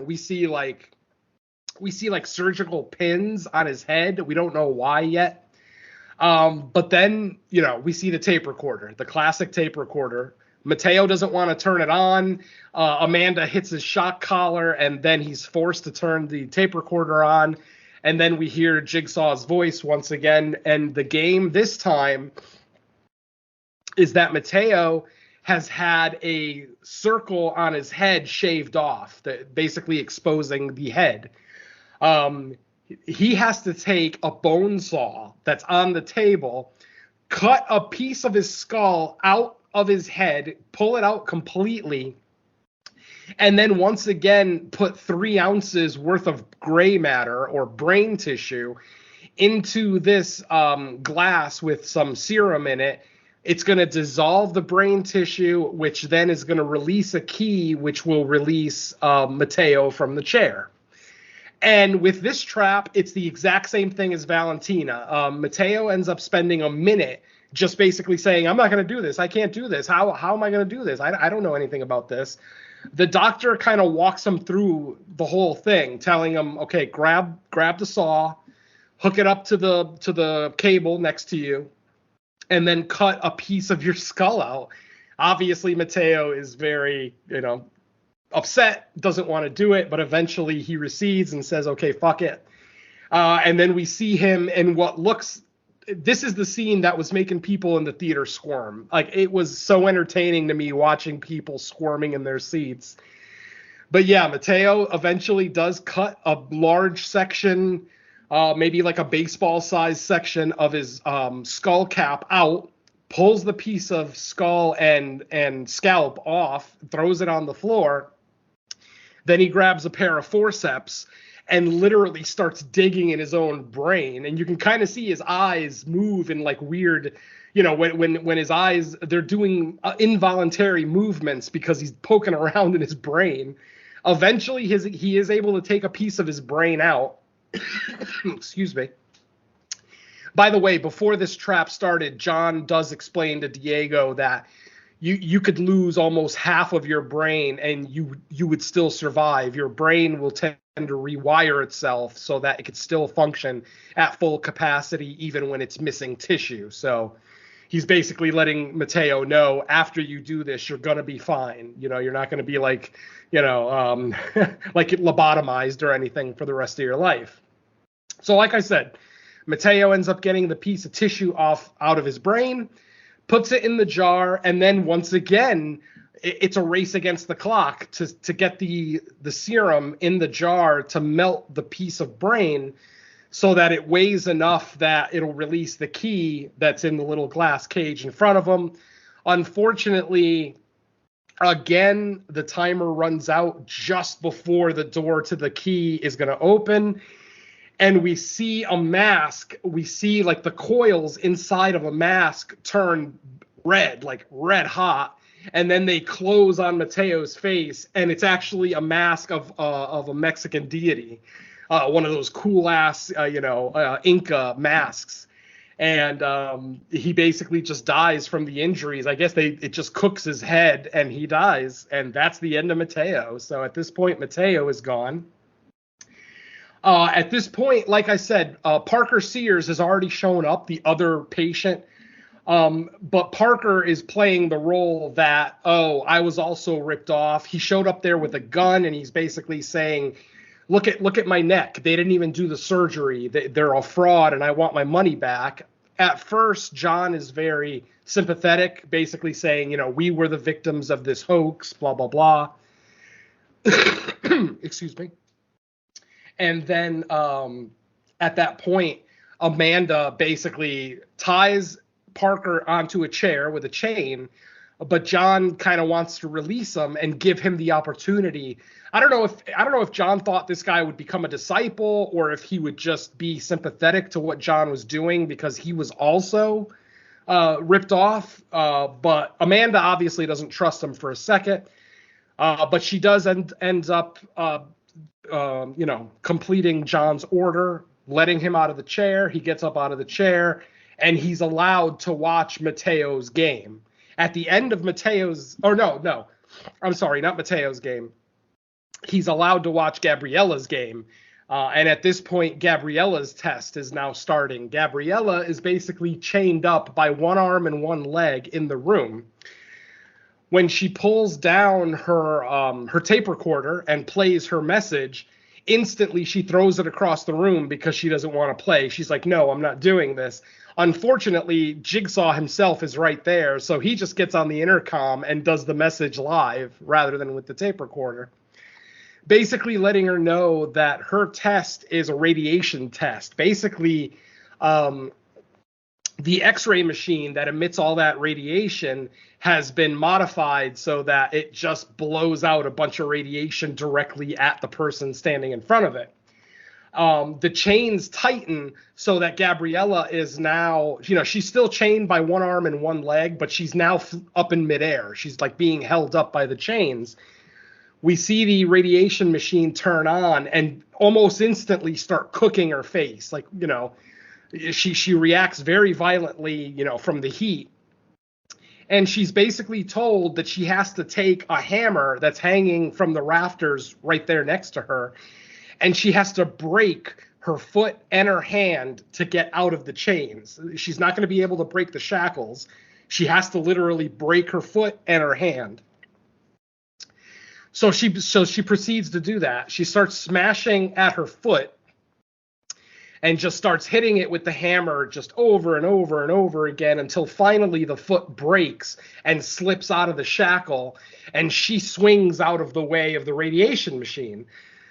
We see like surgical pins on his head. We don't know why yet. But then, we see the tape recorder, the classic tape recorder. Mateo doesn't want to turn it on. Amanda hits his shock collar, and then he's forced to turn the tape recorder on. And then we hear Jigsaw's voice once again. And the game this time is that Mateo has had a circle on his head shaved off, basically exposing the head. He has to take a bone saw that's on the table, cut a piece of his skull out of his head, pull it out completely, and then once again put 3 ounces worth of gray matter or brain tissue into this glass with some serum in it. It's going to dissolve the brain tissue, which then is going to release a key, which will release Mateo from the chair. And with this trap, it's the exact same thing as Valentina. Mateo ends up spending a minute just basically saying, "I'm not going to do this. I can't do this. How am I going to do this? I don't know anything about this." The doctor kind of walks him through the whole thing, telling him, "Okay, grab the saw, hook it up to the cable next to you, and then cut a piece of your skull out." Obviously, Mateo is very, upset, doesn't want to do it, but eventually he recedes and says, "Okay, fuck it." And then we see him in this is the scene that was making people in the theater squirm. Like, it was so entertaining to me watching people squirming in their seats. But yeah, Mateo eventually does cut a large section, maybe like a baseball-sized section of his skull cap out, pulls the piece of skull and scalp off, throws it on the floor. Then he grabs a pair of forceps and literally starts digging in his own brain. And you can kind of see his eyes move in like weird, when his eyes, they're doing involuntary movements because he's poking around in his brain. Eventually, he is able to take a piece of his brain out. Excuse me. By the way, before this trap started, John does explain to Diego that you could lose almost half of your brain and you would still survive. Your brain will tend to rewire itself so that it could still function at full capacity even when it's missing tissue. So he's basically letting Mateo know, after you do this, you're going to be fine. You're not going to be like, like lobotomized or anything for the rest of your life. So like I said, Mateo ends up getting the piece of tissue out of his brain, puts it in the jar, and then once again, it's a race against the clock to get the serum in the jar to melt the piece of brain so that it weighs enough that it'll release the key that's in the little glass cage in front of him. Unfortunately, again, the timer runs out just before the door to the key is going to open. And we see a mask. We see like the coils inside of a mask turn red, like red hot. And then they close on Mateo's face. And it's actually a mask of a Mexican deity. One of those cool ass, Inca masks. And he basically just dies from the injuries. I guess it just cooks his head and he dies. And that's the end of Mateo. So at this point, Mateo is gone. At this point, like I said, Parker Sears has already shown up, the other patient. But Parker is playing the role that, I was also ripped off. He showed up there with a gun and he's basically saying, look at my neck. They didn't even do the surgery. They're a fraud and I want my money back. At first, John is very sympathetic, basically saying, we were the victims of this hoax, blah, blah, blah. Excuse me. And then at that point, Amanda basically ties Parker onto a chair with a chain, but John kind of wants to release him and give him the opportunity. I don't know if John thought this guy would become a disciple or if he would just be sympathetic to what John was doing because he was also ripped off. But Amanda obviously doesn't trust him for a second. But she does ends up completing John's order, letting him out of the chair. He gets up out of the chair and he's allowed to watch Mateo's game. At the end of Mateo's, I'm sorry, not Mateo's game. He's allowed to watch Gabriella's game. And at this point, Gabriella's test is now starting. Gabriella is basically chained up by one arm and one leg in the room. When she pulls down her tape recorder and plays her message, instantly she throws it across the room because she doesn't want to play. She's like, no, I'm not doing this. Unfortunately, Jigsaw himself is right there, so he just gets on the intercom and does the message live rather than with the tape recorder. Basically letting her know that her test is a radiation test. Basically, the X-ray machine that emits all that radiation has been modified so that it just blows out a bunch of radiation directly at the person standing in front of it. The chains tighten so that Gabriella is now, she's still chained by one arm and one leg, but she's now up in midair. She's like being held up by the chains. We see the radiation machine turn on and almost instantly start cooking her face. Like, she reacts very violently, from the heat. And she's basically told that she has to take a hammer that's hanging from the rafters right there next to her, and she has to break her foot and her hand to get out of the chains. She's not going to be able to break the shackles. She has to literally break her foot and her hand. So she proceeds to do that. She starts smashing at her foot. and just starts hitting it with the hammer just over and over and over again until finally the foot breaks and slips out of the shackle, and she swings out of the way of the radiation machine.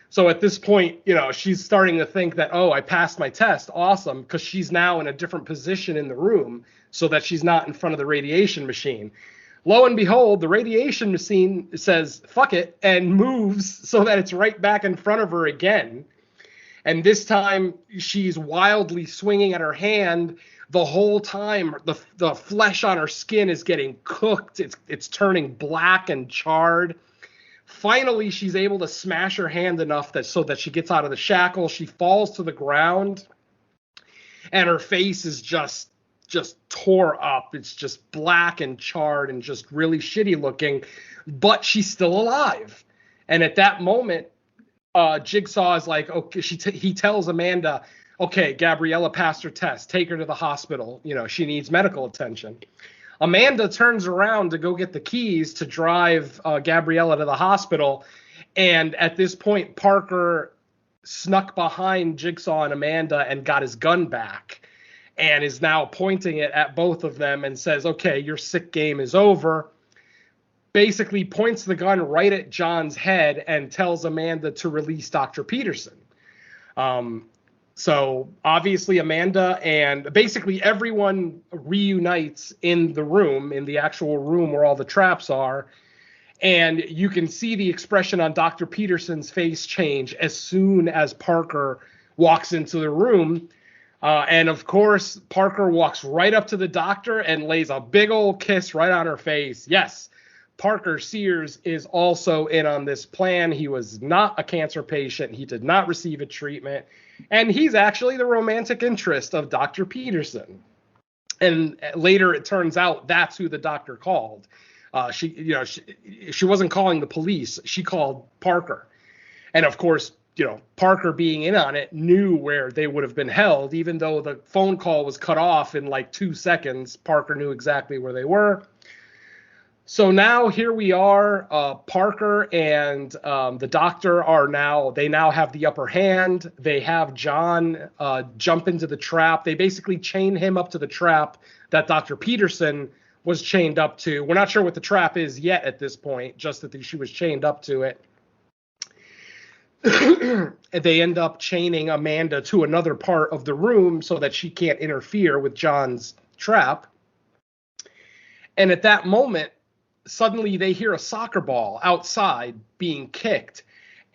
So at this point, she's starting to think that, oh, I passed my test. Awesome. Because she's now in a different position in the room so that she's not in front of the radiation machine. Lo and behold, the radiation machine says, fuck it, and moves so that it's right back in front of her again. And this time she's wildly swinging at her hand. The whole time the flesh on her skin is getting cooked. It's turning black and charred. Finally, she's able to smash her hand enough so that she gets out of the shackle. She falls to the ground, and her face is just tore up. It's just black and charred and just really shitty looking, but she's still alive. And at that moment, Jigsaw is like, okay, he tells Amanda, okay, Gabriella passed her test. Take her to the hospital. She needs medical attention. Amanda turns around to go get the keys to drive Gabriella to the hospital. And at this point, Parker snuck behind Jigsaw and Amanda and got his gun back and is now pointing it at both of them and says, okay, your sick game is over. Basically points the gun right at John's head and tells Amanda to release Dr. Peterson. So obviously Amanda and basically everyone reunites in the room, in the actual room where all the traps are. And you can see the expression on Dr. Peterson's face change as soon as Parker walks into the room. And of course, Parker walks right up to the doctor and lays a big old kiss right on her face. Yes, Parker Sears is also in on this plan. He was not a cancer patient. He did not receive a treatment. And he's actually the romantic interest of Dr. Peterson. And later it turns out that's who the doctor called. She wasn't calling the police. She called Parker. And of course, Parker being in on it knew where they would have been held. Even though the phone call was cut off in like 2 seconds, Parker knew exactly where they were. So now here we are. Parker and the doctor they now have the upper hand. They have John jump into the trap. They basically chain him up to the trap that Dr. Peterson was chained up to. We're not sure what the trap is yet at this point, just that she was chained up to it. They end up chaining Amanda to another part of the room so that she can't interfere with John's trap. And at that moment, suddenly they hear a soccer ball outside being kicked,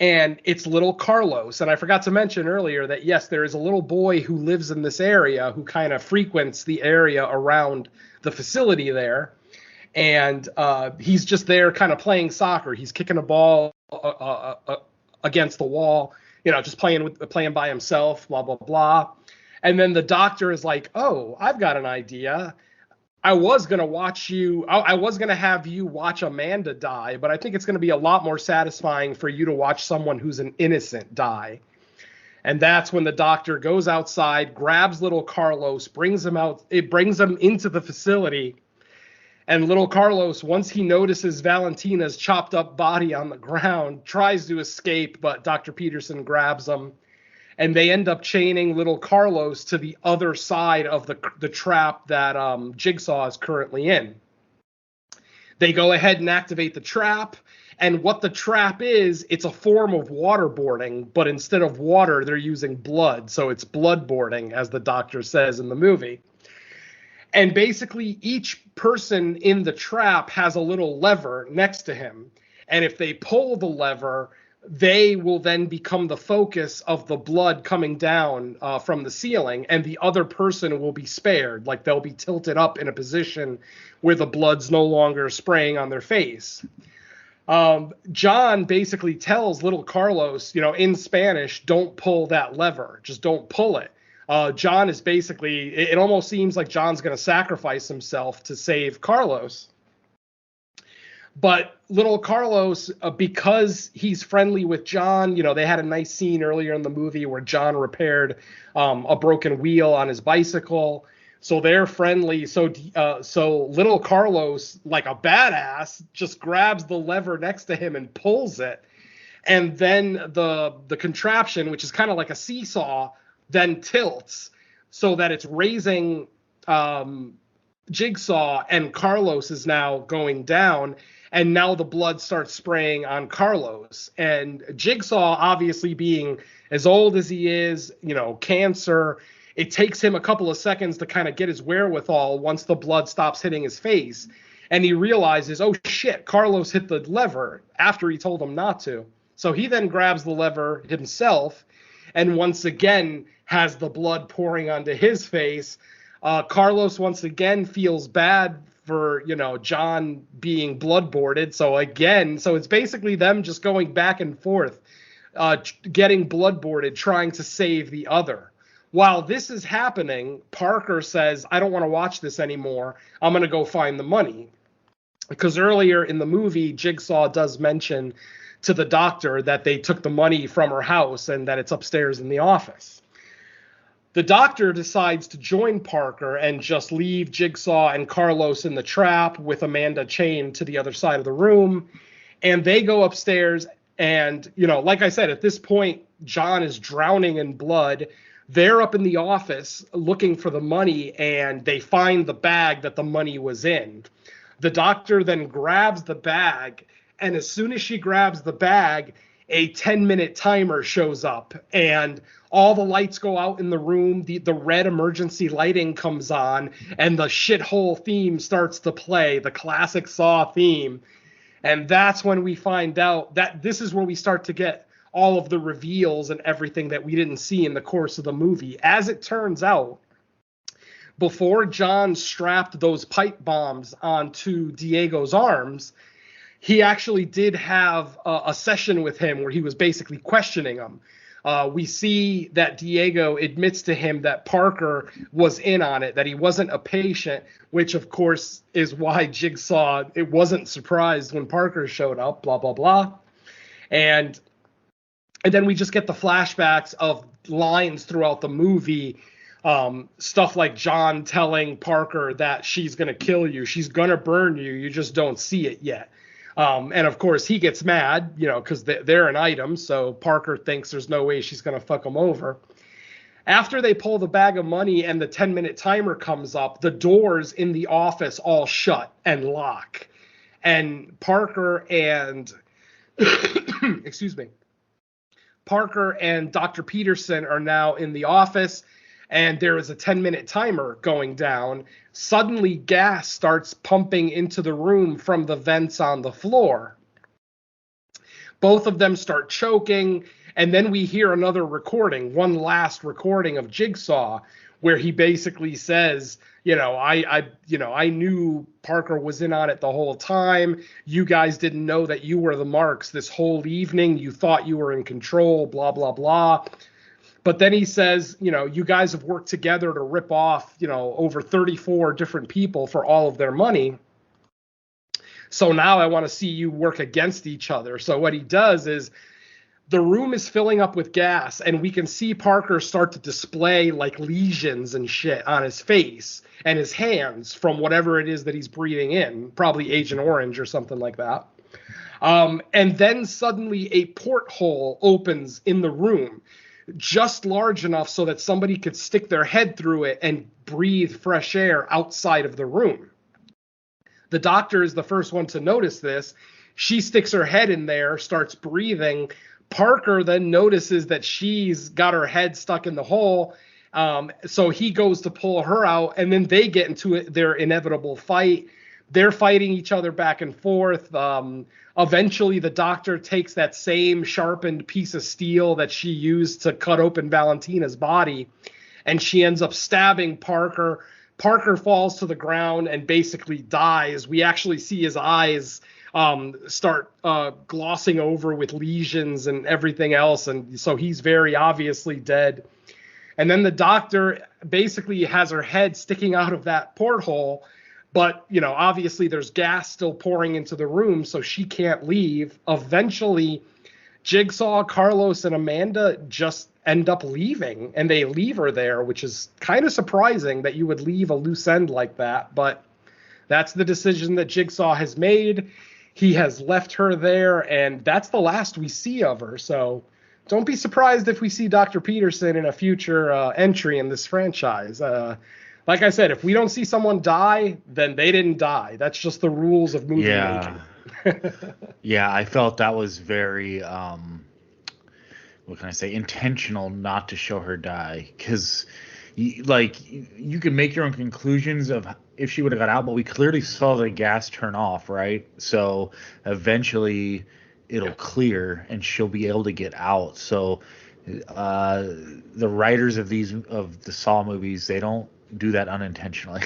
and it's little Carlos. And I forgot to mention earlier that, yes, there is a little boy who lives in this area who kind of frequents the area around the facility there. And he's just there kind of playing soccer. He's kicking a ball against the wall, just playing by himself, blah, blah, blah. And then the doctor is like, oh, I've got an idea. I was going to have you watch Amanda die, but I think it's going to be a lot more satisfying for you to watch someone who's an innocent die. And that's when the doctor goes outside, grabs little Carlos, brings him out. It brings him into the facility. And little Carlos, once he notices Valentina's chopped up body on the ground, tries to escape, but Dr. Peterson grabs him. And they end up chaining little Carlos to the other side of the trap that Jigsaw is currently in. They go ahead and activate the trap. And what the trap is, it's a form of waterboarding, but instead of water, they're using blood. So it's bloodboarding, as the doctor says in the movie. And basically, each person in the trap has a little lever next to him. And if they pull the lever, they will then become the focus of the blood coming down from the ceiling, and the other person will be spared. Like, they'll be tilted up in a position where the blood's no longer spraying on their face. John basically tells little Carlos, in Spanish, don't pull that lever. Just don't pull it. John is basically, it almost seems like John's going to sacrifice himself to save Carlos. But little Carlos, because he's friendly with John, they had a nice scene earlier in the movie where John repaired a broken wheel on his bicycle. So they're friendly. So little Carlos, like a badass, just grabs the lever next to him and pulls it. And then the contraption, which is kind of like a seesaw, then tilts so that it's raising Jigsaw, and Carlos is now going down, and now the blood starts spraying on Carlos. And Jigsaw, obviously being as old as he is, cancer, it takes him a couple of seconds to kind of get his wherewithal once the blood stops hitting his face. And he realizes, oh shit, Carlos hit the lever after he told him not to. So he then grabs the lever himself and once again has the blood pouring onto his face. Carlos once again feels bad for, John being bloodboarded. So it's basically them just going back and forth, getting bloodboarded, trying to save the other. While this is happening, Parker says, I don't want to watch this anymore. I'm going to go find the money. Because earlier in the movie, Jigsaw does mention to the doctor that they took the money from her house and that it's upstairs in the office. The doctor decides to join Parker and just leave Jigsaw and Carlos in the trap with Amanda chained to the other side of the room. And they go upstairs and, like I said, at this point, John is drowning in blood. They're up in the office looking for the money, and they find the bag that the money was in. The doctor then grabs the bag, and as soon as she grabs the bag, a 10-minute timer shows up, and all the lights go out in the room. The red emergency lighting comes on, and the shithole theme starts to play, the classic Saw theme. And that's when we find out that this is where we start to get all of the reveals and everything that we didn't see in the course of the movie. As it turns out, before John strapped those pipe bombs onto Diego's arms, he actually did have a session with him where he was basically questioning him. We see that Diego admits to him that Parker was in on it, that he wasn't a patient, which of course is why Jigsaw, it wasn't surprised when Parker showed up, blah, blah, blah. And then we just get the flashbacks of lines throughout the movie. Stuff like John telling Parker that she's going to kill you. She's going to burn you. You just don't see it yet. And of course he gets mad, because they're an item. So Parker thinks there's no way she's going to fuck him over. After they pull the bag of money and the 10-minute timer comes up, the doors in the office all shut and lock. And Parker and, excuse me, Parker and Dr. Peterson are now in the office, and there is a 10-minute timer going down. Suddenly, gas starts pumping into the room from the vents on the floor. Both of them start choking, and then we hear another recording, one last recording of Jigsaw, where he basically says, I knew Parker was in on it the whole time. You guys didn't know that you were the marks this whole evening. You thought you were in control, blah, blah, blah. But then he says, you guys have worked together to rip off, over 34 different people for all of their money. So now I want to see you work against each other. So what he does is the room is filling up with gas, and we can see Parker start to display like lesions and shit on his face and his hands from whatever it is that he's breathing in, probably Agent Orange or something like that. And then suddenly a porthole opens in the room, just large enough so that somebody could stick their head through it and breathe fresh air outside of the room. The doctor is the first one to notice this. She sticks her head in there, starts breathing. Parker then notices that she's got her head stuck in the hole. So he goes to pull her out, and then they get into their inevitable fight. They're fighting each other back and forth. Eventually, the doctor takes that same sharpened piece of steel that she used to cut open Valentina's body, and she ends up stabbing Parker. Parker falls to the ground and basically dies. We actually see his eyes start glossing over with lesions and everything else, and so he's very obviously dead. And then the doctor basically has her head sticking out of that porthole, but obviously there's gas still pouring into the room, so she can't leave. Eventually, Jigsaw, Carlos, and Amanda just end up leaving, and they leave her there, which is kind of surprising that you would leave a loose end like that, but that's the decision that Jigsaw has made. He has left her there, and that's the last we see of her. So don't be surprised if we see Dr. Peterson in a future entry in this franchise. Like I said, if we don't see someone die, then they didn't die. That's just the rules of movie making. Yeah, I felt that was very, what can I say, intentional not to show her die. Because, you can make your own conclusions of if she would have got out, but we clearly saw the gas turn off, right? So eventually it'll clear and she'll be able to get out. So the writers of the Saw movies, they don't do that unintentionally.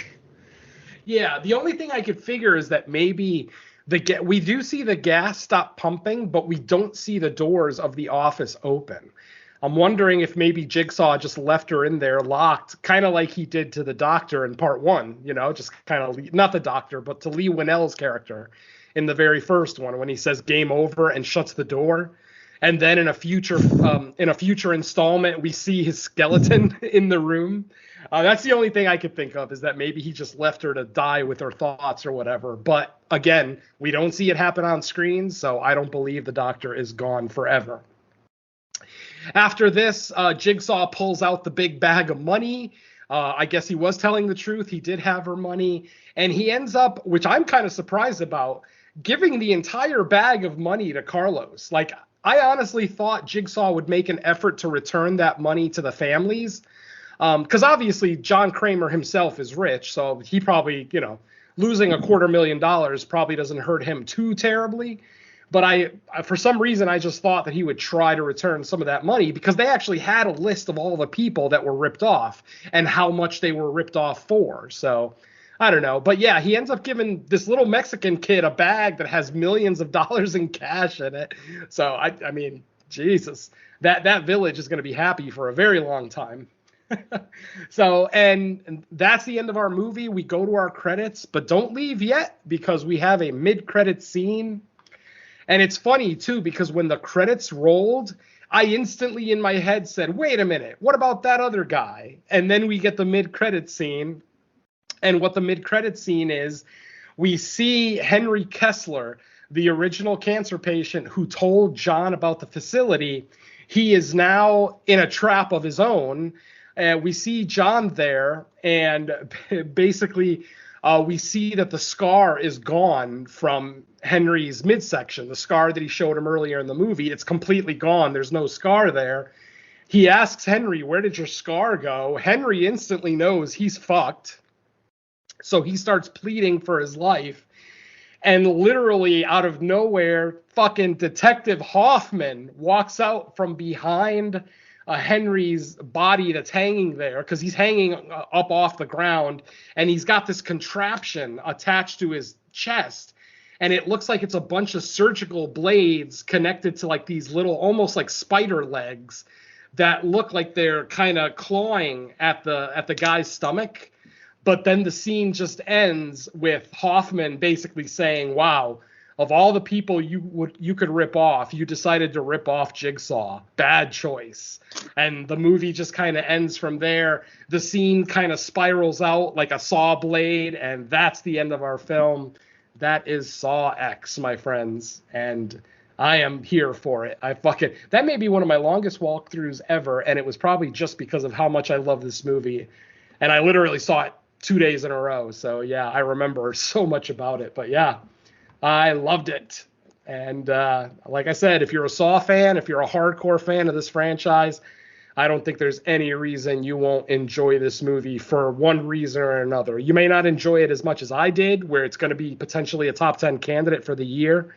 Yeah, the only thing I could figure is that maybe we do see the gas stop pumping, but we don't see the doors of the office open. I'm wondering if maybe Jigsaw just left her in there locked, kind of like he did to the Doctor in part 1, just kind of, not the Doctor, but to Lee Winnell's character in the very first one when he says game over and shuts the door. And then in a future installment, we see his skeleton in the room. That's the only thing I could think of, is that maybe he just left her to die with her thoughts or whatever. But again, we don't see it happen on screen, so I don't believe the Doctor is gone forever. After this, Jigsaw pulls out the big bag of money. I guess he was telling the truth. He did have her money. And he ends up, which I'm kind of surprised about, giving the entire bag of money to Carlos. Like, I honestly thought Jigsaw would make an effort to return that money to the families. Because obviously John Cramer himself is rich, so he probably, losing $250,000 probably doesn't hurt him too terribly. But I for some reason, I just thought that he would try to return some of that money, because they actually had a list of all the people that were ripped off and how much they were ripped off for. So I don't know. But yeah, he ends up giving this little Mexican kid a bag that has millions of dollars in cash in it. So, I mean, Jesus, that village is going to be happy for a very long time. So, and that's the end of our movie. We go to our credits, but don't leave yet, because we have a mid-credit scene. And it's funny, too, because when the credits rolled, I instantly in my head said, wait a minute, what about that other guy? And then we get the mid-credit scene. And what the mid-credit scene is, we see Henry Kessler, the original cancer patient who told John about the facility. He is now in a trap of his own. We see John there, and basically we see that the scar is gone from Henry's midsection, the scar that he showed him earlier in the movie. It's completely gone. There's no scar there. He asks Henry, where did your scar go? Henry instantly knows he's fucked. So he starts pleading for his life. And literally out of nowhere, fucking Detective Hoffman walks out from behind Henry's body that's hanging there, because he's hanging up off the ground, and he's got this contraption attached to his chest, and it looks like it's a bunch of surgical blades connected to like these little, almost like spider legs that look like they're kind of clawing at the guy's stomach. But then the scene just ends with Hoffman basically saying, wow, of all the people you could rip off, you decided to rip off Jigsaw. Bad choice. And the movie just kind of ends from there. The scene kind of spirals out like a saw blade, and that's the end of our film. That is Saw X, my friends. And I am here for it. That may be one of my longest walkthroughs ever, and it was probably just because of how much I love this movie. And I literally saw it 2 days in a row. So yeah, I remember so much about it. But yeah, I loved it. And like I said, if you're a Saw fan, if you're a hardcore fan of this franchise, I don't think there's any reason you won't enjoy this movie for one reason or another. You may not enjoy it as much as I did, where it's going to be potentially a top 10 candidate for the year,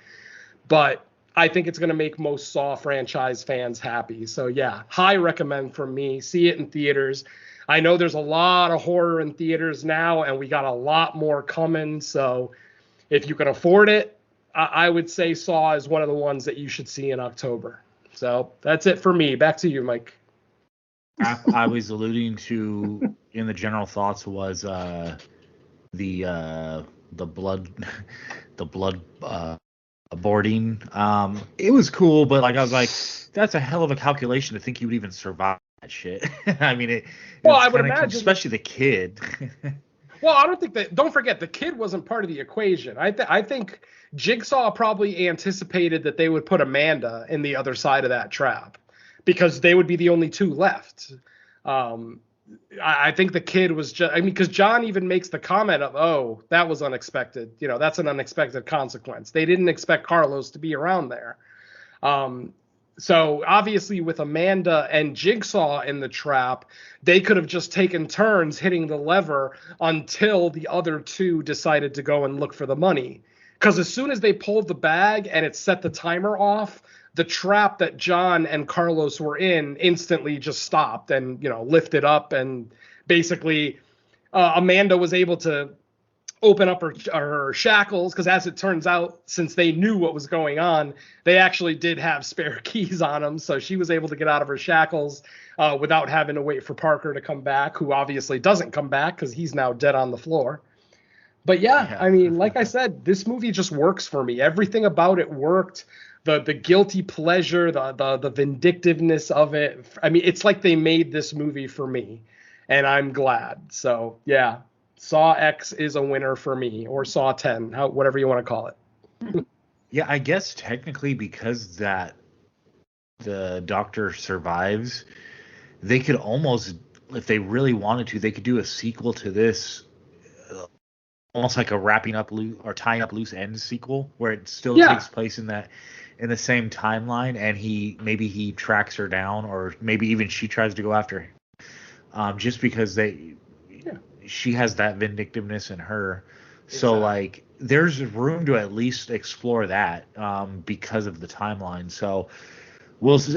but I think it's going to make most Saw franchise fans happy. So yeah, high recommend from me. See it in theaters. I know there's a lot of horror in theaters now, and we got a lot more coming. So if you can afford it, I would say Saw is one of the ones that you should see in October. So that's it for me. Back to you, Mike. I was alluding to in the general thoughts was the blood boarding. It was cool, but like I was like, that's a hell of a calculation to think you would even survive that shit. I mean, I would imagine, especially the kid. Well, I don't think that. Don't forget, the kid wasn't part of the equation. I think Jigsaw probably anticipated that they would put Amanda in the other side of that trap, because they would be the only two left. I think the kid was just, I mean, because John even makes the comment of, oh, that was unexpected. You know, that's an unexpected consequence. They didn't expect Carlos to be around there. So obviously with Amanda and Jigsaw in the trap, they could have just taken turns hitting the lever until the other two decided to go and look for the money. Because as soon as they pulled the bag and it set the timer off, the trap that John and Carlos were in instantly just stopped and, you know, lifted up. And basically Amanda was able to open up her shackles, because as it turns out, since they knew what was going on, they actually did have spare keys on them. So she was able to get out of her shackles without having to wait for Parker to come back, who obviously doesn't come back because he's now dead on the floor. But yeah, I mean, like I said, this movie just works for me. Everything about it worked. The guilty pleasure, the vindictiveness of it. I mean, it's like they made this movie for me, and I'm glad. So yeah, Saw X is a winner for me, or Saw 10, whatever you want to call it. Yeah, I guess technically because that the doctor survives, they could almost, if they really wanted to, they could do a sequel to this, almost like a wrapping up or tying up loose ends sequel, where it still takes place in the same timeline, and he tracks her down, or maybe even she tries to go after him, just because she has that vindictiveness in her. So like there's room to at least explore that because of the timeline. So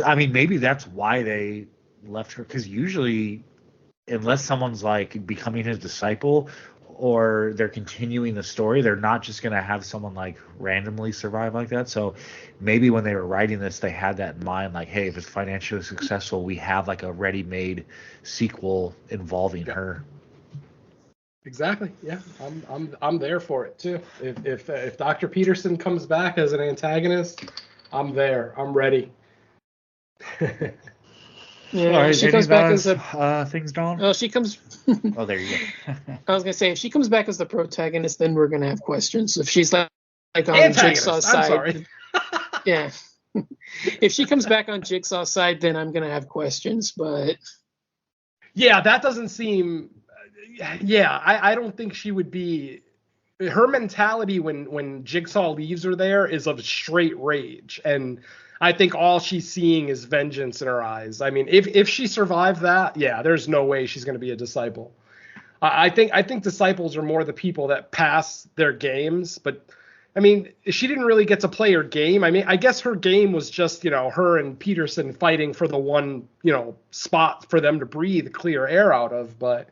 I mean, maybe that's why they left her, because usually unless someone's like becoming his disciple or they're continuing the story, they're not just going to have someone like randomly survive like that. So maybe when they were writing this, they had that in mind, like, hey, if it's financially successful, we have like a ready-made sequel involving her. Exactly. Yeah, I'm there for it too. If Dr. Peterson comes back as an antagonist, I'm there. I'm ready. Yeah, all right, she comes back as things gone. Oh, she comes. Oh, there you go. I was gonna say, if she comes back as the protagonist, then we're gonna have questions. If she's like on Jigsaw's side, I'm sorry. Yeah. If she comes back on Jigsaw's side, then I'm gonna have questions. But yeah, that doesn't seem. Yeah, I don't think she would be. Her mentality when Jigsaw leaves her there is of straight rage, and I think all she's seeing is vengeance in her eyes. I mean, if she survived that, yeah, there's no way she's going to be a disciple. I think disciples are more the people that pass their games, but I mean, she didn't really get to play her game. I mean, I guess her game was just, you know, her and Peterson fighting for the one, you know, spot for them to breathe clear air out of, but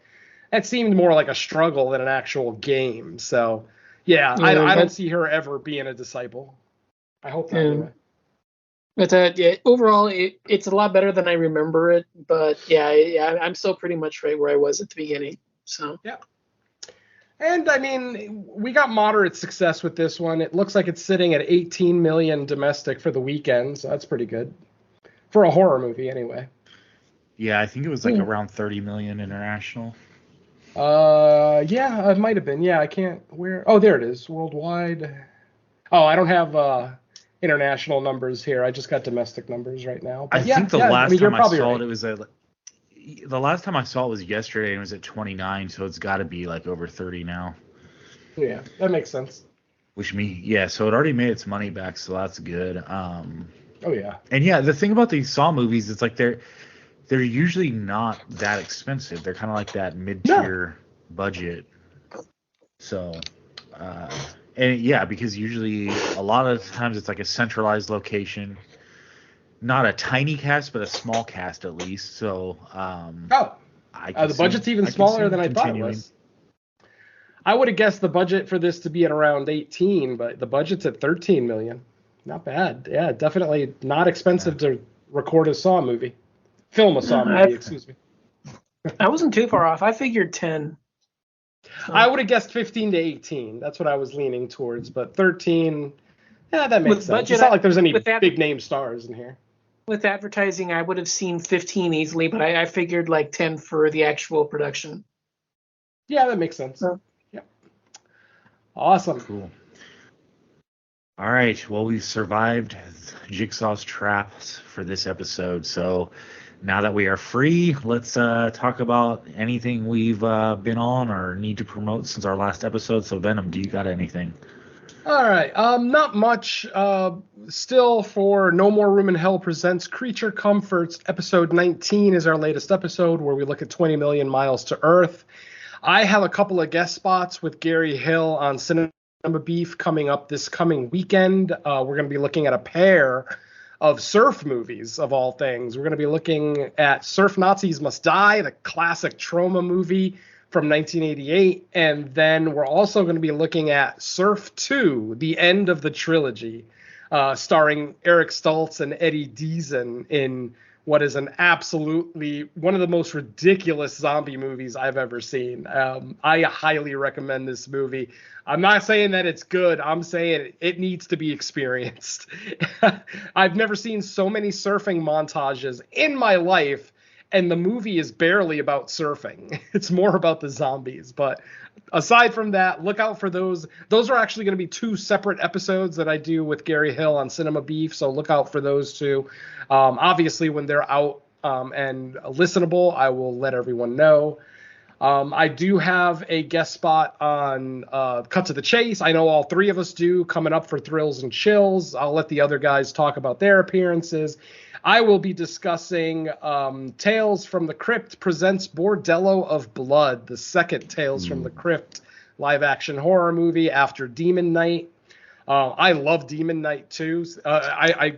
that seemed more like a struggle than an actual game. So, yeah, I don't see her ever being a disciple. I hope not. Anyway. But overall, it's a lot better than I remember it. But yeah, I'm still pretty much right where I was at the beginning. So yeah. And I mean, we got moderate success with this one. It looks like it's sitting at 18 million domestic for the weekend, so that's pretty good for a horror movie, anyway. Yeah, I think it was like around 30 million international. Yeah, it might have been. Yeah, I can't. Oh, there it is. Worldwide. Oh, I don't have international numbers here. I just got domestic numbers right now. But I think the last time I saw it, it was the last time I saw it was yesterday, and it was at 29, so it's got to be like over 30 now. Yeah, that makes sense. So it already made its money back, so that's good. Oh yeah. And yeah, the thing about these Saw movies, it's like they're usually not that expensive. They're kind of like that mid-tier budget. So, and yeah, because usually a lot of times it's like a centralized location, not a tiny cast, but a small cast at least. So, the budget's even smaller than I thought it was. I would have guessed the budget for this to be at around 18, but the budget's at 13 million. Not bad. Yeah, definitely not expensive to record a Saw movie. Film a Saw movie, excuse me. I wasn't too far off. I figured 10. I would have guessed 15 to 18. That's what I was leaning towards. But 13, yeah, that makes sense. Budget, it's not like there's any big name stars in here. With advertising, I would have seen 15 easily, but I figured like 10 for the actual production. Yeah, that makes sense. Yeah. Awesome. Cool. All right. Well, we've survived Jigsaw's traps for this episode. So now that we are free, let's talk about anything we've been on or need to promote since our last episode. So, Venom, do you got anything? All right. Not much. Still for No More Room in Hell presents Creature Comforts. Episode 19 is our latest episode where we look at 20 million miles to Earth. I have a couple of guest spots with Gary Hill on Cinema Beef coming up this coming weekend. We're going to be looking at a pair of surf movies, of all things. We're going to be looking at Surf Nazis Must Die, the classic Troma movie from 1988. And then we're also going to be looking at Surf 2, the end of the trilogy, starring Eric Stoltz and Eddie Deason in what is one of the most ridiculous zombie movies I've ever seen. I highly recommend this movie. I'm not saying that it's good. I'm saying it needs to be experienced. I've never seen so many surfing montages in my life, and the movie is barely about surfing. It's more about the zombies. But aside from that, look out for those. Those are actually going to be 2 separate episodes that I do with Gary Hill on Cinema Beef, so look out for those 2. Obviously, when they're out and listenable, I will let everyone know. I do have a guest spot on Cut to the Chase. I know all 3 of us do, coming up for Thrills and Chills. I'll let the other guys talk about their appearances. I will be discussing Tales from the Crypt presents Bordello of Blood, the second Tales from the Crypt live-action horror movie after Demon Knight. I love Demon Knight too. I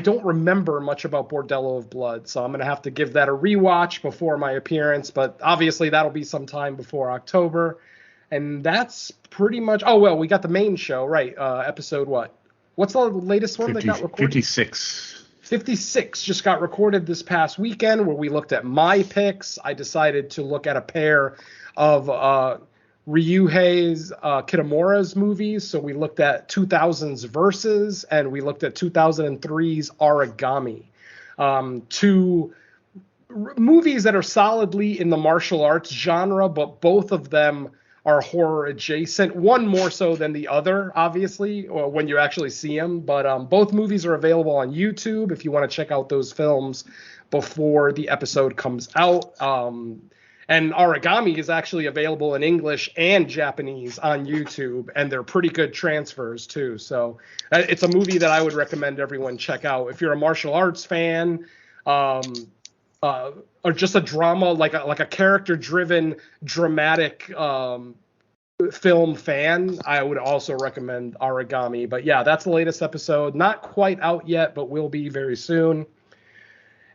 don't remember much about Bordello of Blood, so I'm going to have to give that a rewatch before my appearance, but obviously that'll be sometime before October. And that's pretty much... Oh, well, we got the main show, right? Episode what? What's the latest one that got recorded? 56. 56 just got recorded this past weekend, where we looked at my picks. I decided to look at a pair of Ryuhei Kitamura's movies. So we looked at 2000's Versus, and we looked at 2003's Origami. 2 movies that are solidly in the martial arts genre, but both of them are horror adjacent. One more so than the other, obviously, or when you actually see them. But both movies are available on YouTube if you want to check out those films before the episode comes out. And Origami is actually available in English and Japanese on YouTube, and they're pretty good transfers too. So it's a movie that I would recommend everyone check out. If you're a martial arts fan, or just a drama, like a character-driven, dramatic film fan, I would also recommend Origami. But yeah, that's the latest episode. Not quite out yet, but will be very soon.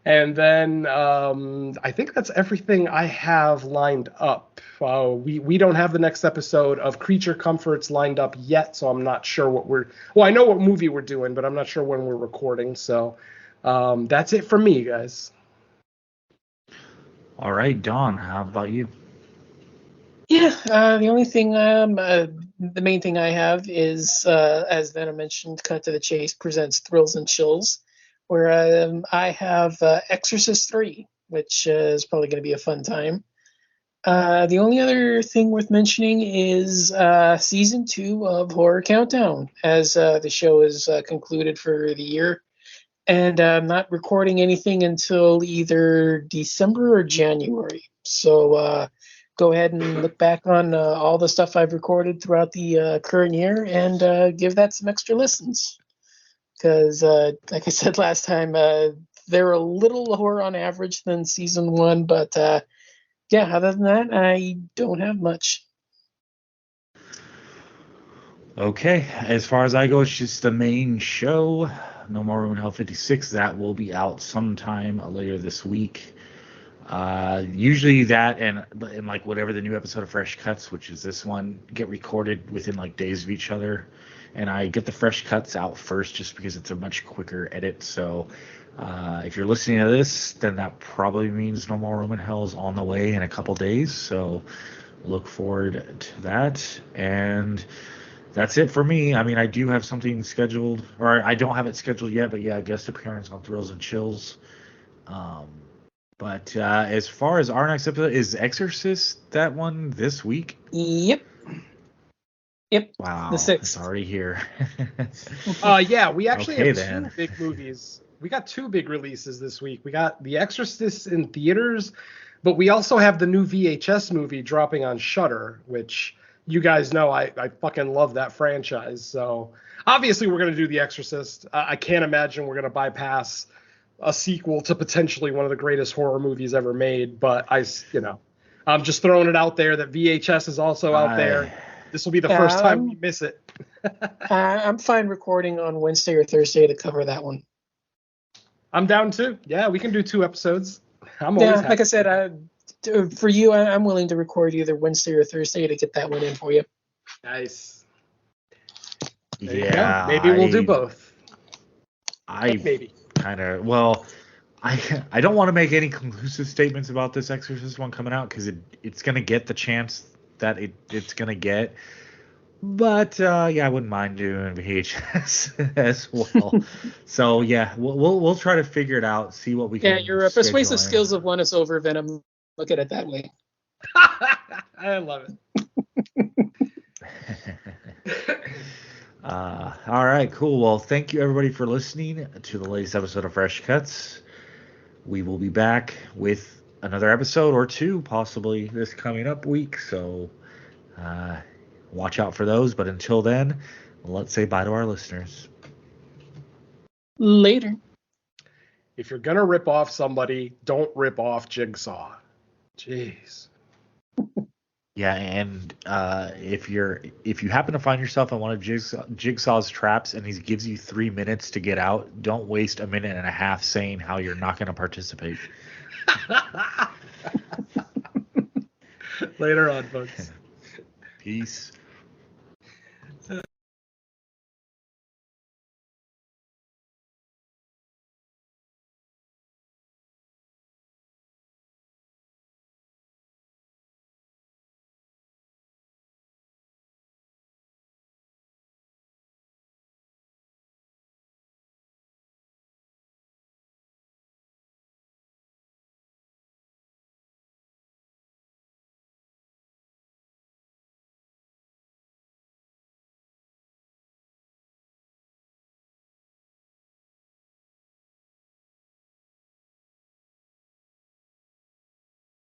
And then I think that's everything I have lined up. We don't have the next episode of Creature Comforts lined up yet, so I'm not sure what I know what movie we're doing, but I'm not sure when we're recording. So that's it for me, guys. All right, Don, how about you? Yeah, the only thing, the main thing I have is, as Venom mentioned, Cut to the Chase presents Thrills and Chills, where I have Exorcist 3, which is probably going to be a fun time. The only other thing worth mentioning is Season 2 of Horror Countdown, as the show is concluded for the year. And I'm not recording anything until either December or January. So go ahead and look back on all the stuff I've recorded throughout the current year and give that some extra listens. Because, like I said last time, they're a little lower on average than Season 1. But, yeah, other than that, I don't have much. Okay, as far as I go, it's just the main show. No More Room in Hell 56. That will be out sometime later this week. Usually that and like whatever the new episode of Fresh Cuts, which is this one, get recorded within like days of each other. And I get the Fresh Cuts out first just because it's a much quicker edit. So if you're listening to this, then that probably means No More Room in Hell is on the way in a couple days. So look forward to that. And that's it for me. I mean, I do have something scheduled, or I don't have it scheduled yet, but yeah, a guest appearance on Thrills and Chills. But as far as our next episode, is Exorcist that one this week? Yep. Yep. Wow, The 6th. it's already here. Yeah, we actually Okay, have then. 2 big movies. We got 2 big releases this week. We got The Exorcist in theaters, but we also have the new VHS movie dropping on Shudder, which you guys know I fucking love that franchise. So obviously we're going to do The Exorcist. I can't imagine we're going to bypass a sequel to potentially one of the greatest horror movies ever made, but I'm just throwing it out there that VHS is also out there. This will be the first time we miss it. I'm fine recording on Wednesday or Thursday to cover that one. I'm down too. Yeah, we can do 2 episodes. I'm always happy. Like I said, for you, I'm willing to record either Wednesday or Thursday to get that one in for you. Nice. Yeah, maybe we'll do both. Maybe kind of. Well, I don't want to make any conclusive statements about this Exorcist one coming out because it's going to get the chance that it's going to get. But I wouldn't mind doing VHS as well. So yeah, we'll try to figure it out, see what we can. Yeah, your persuasive skills have won us over, Venom. Look at it that way. I love it. All right, cool. Well, thank you everybody for listening to the latest episode of Fresh Cuts. We will be back with another episode or 2, possibly this coming up week. So watch out for those. But until then, let's say bye to our listeners. Later. If you're gonna rip off somebody, don't rip off Jigsaw. Jeez. Yeah, and if you happen to find yourself in one of Jigsaw's traps and he gives you 3 minutes to get out, don't waste a minute and a half saying how you're not going to participate. Later on, folks. Peace.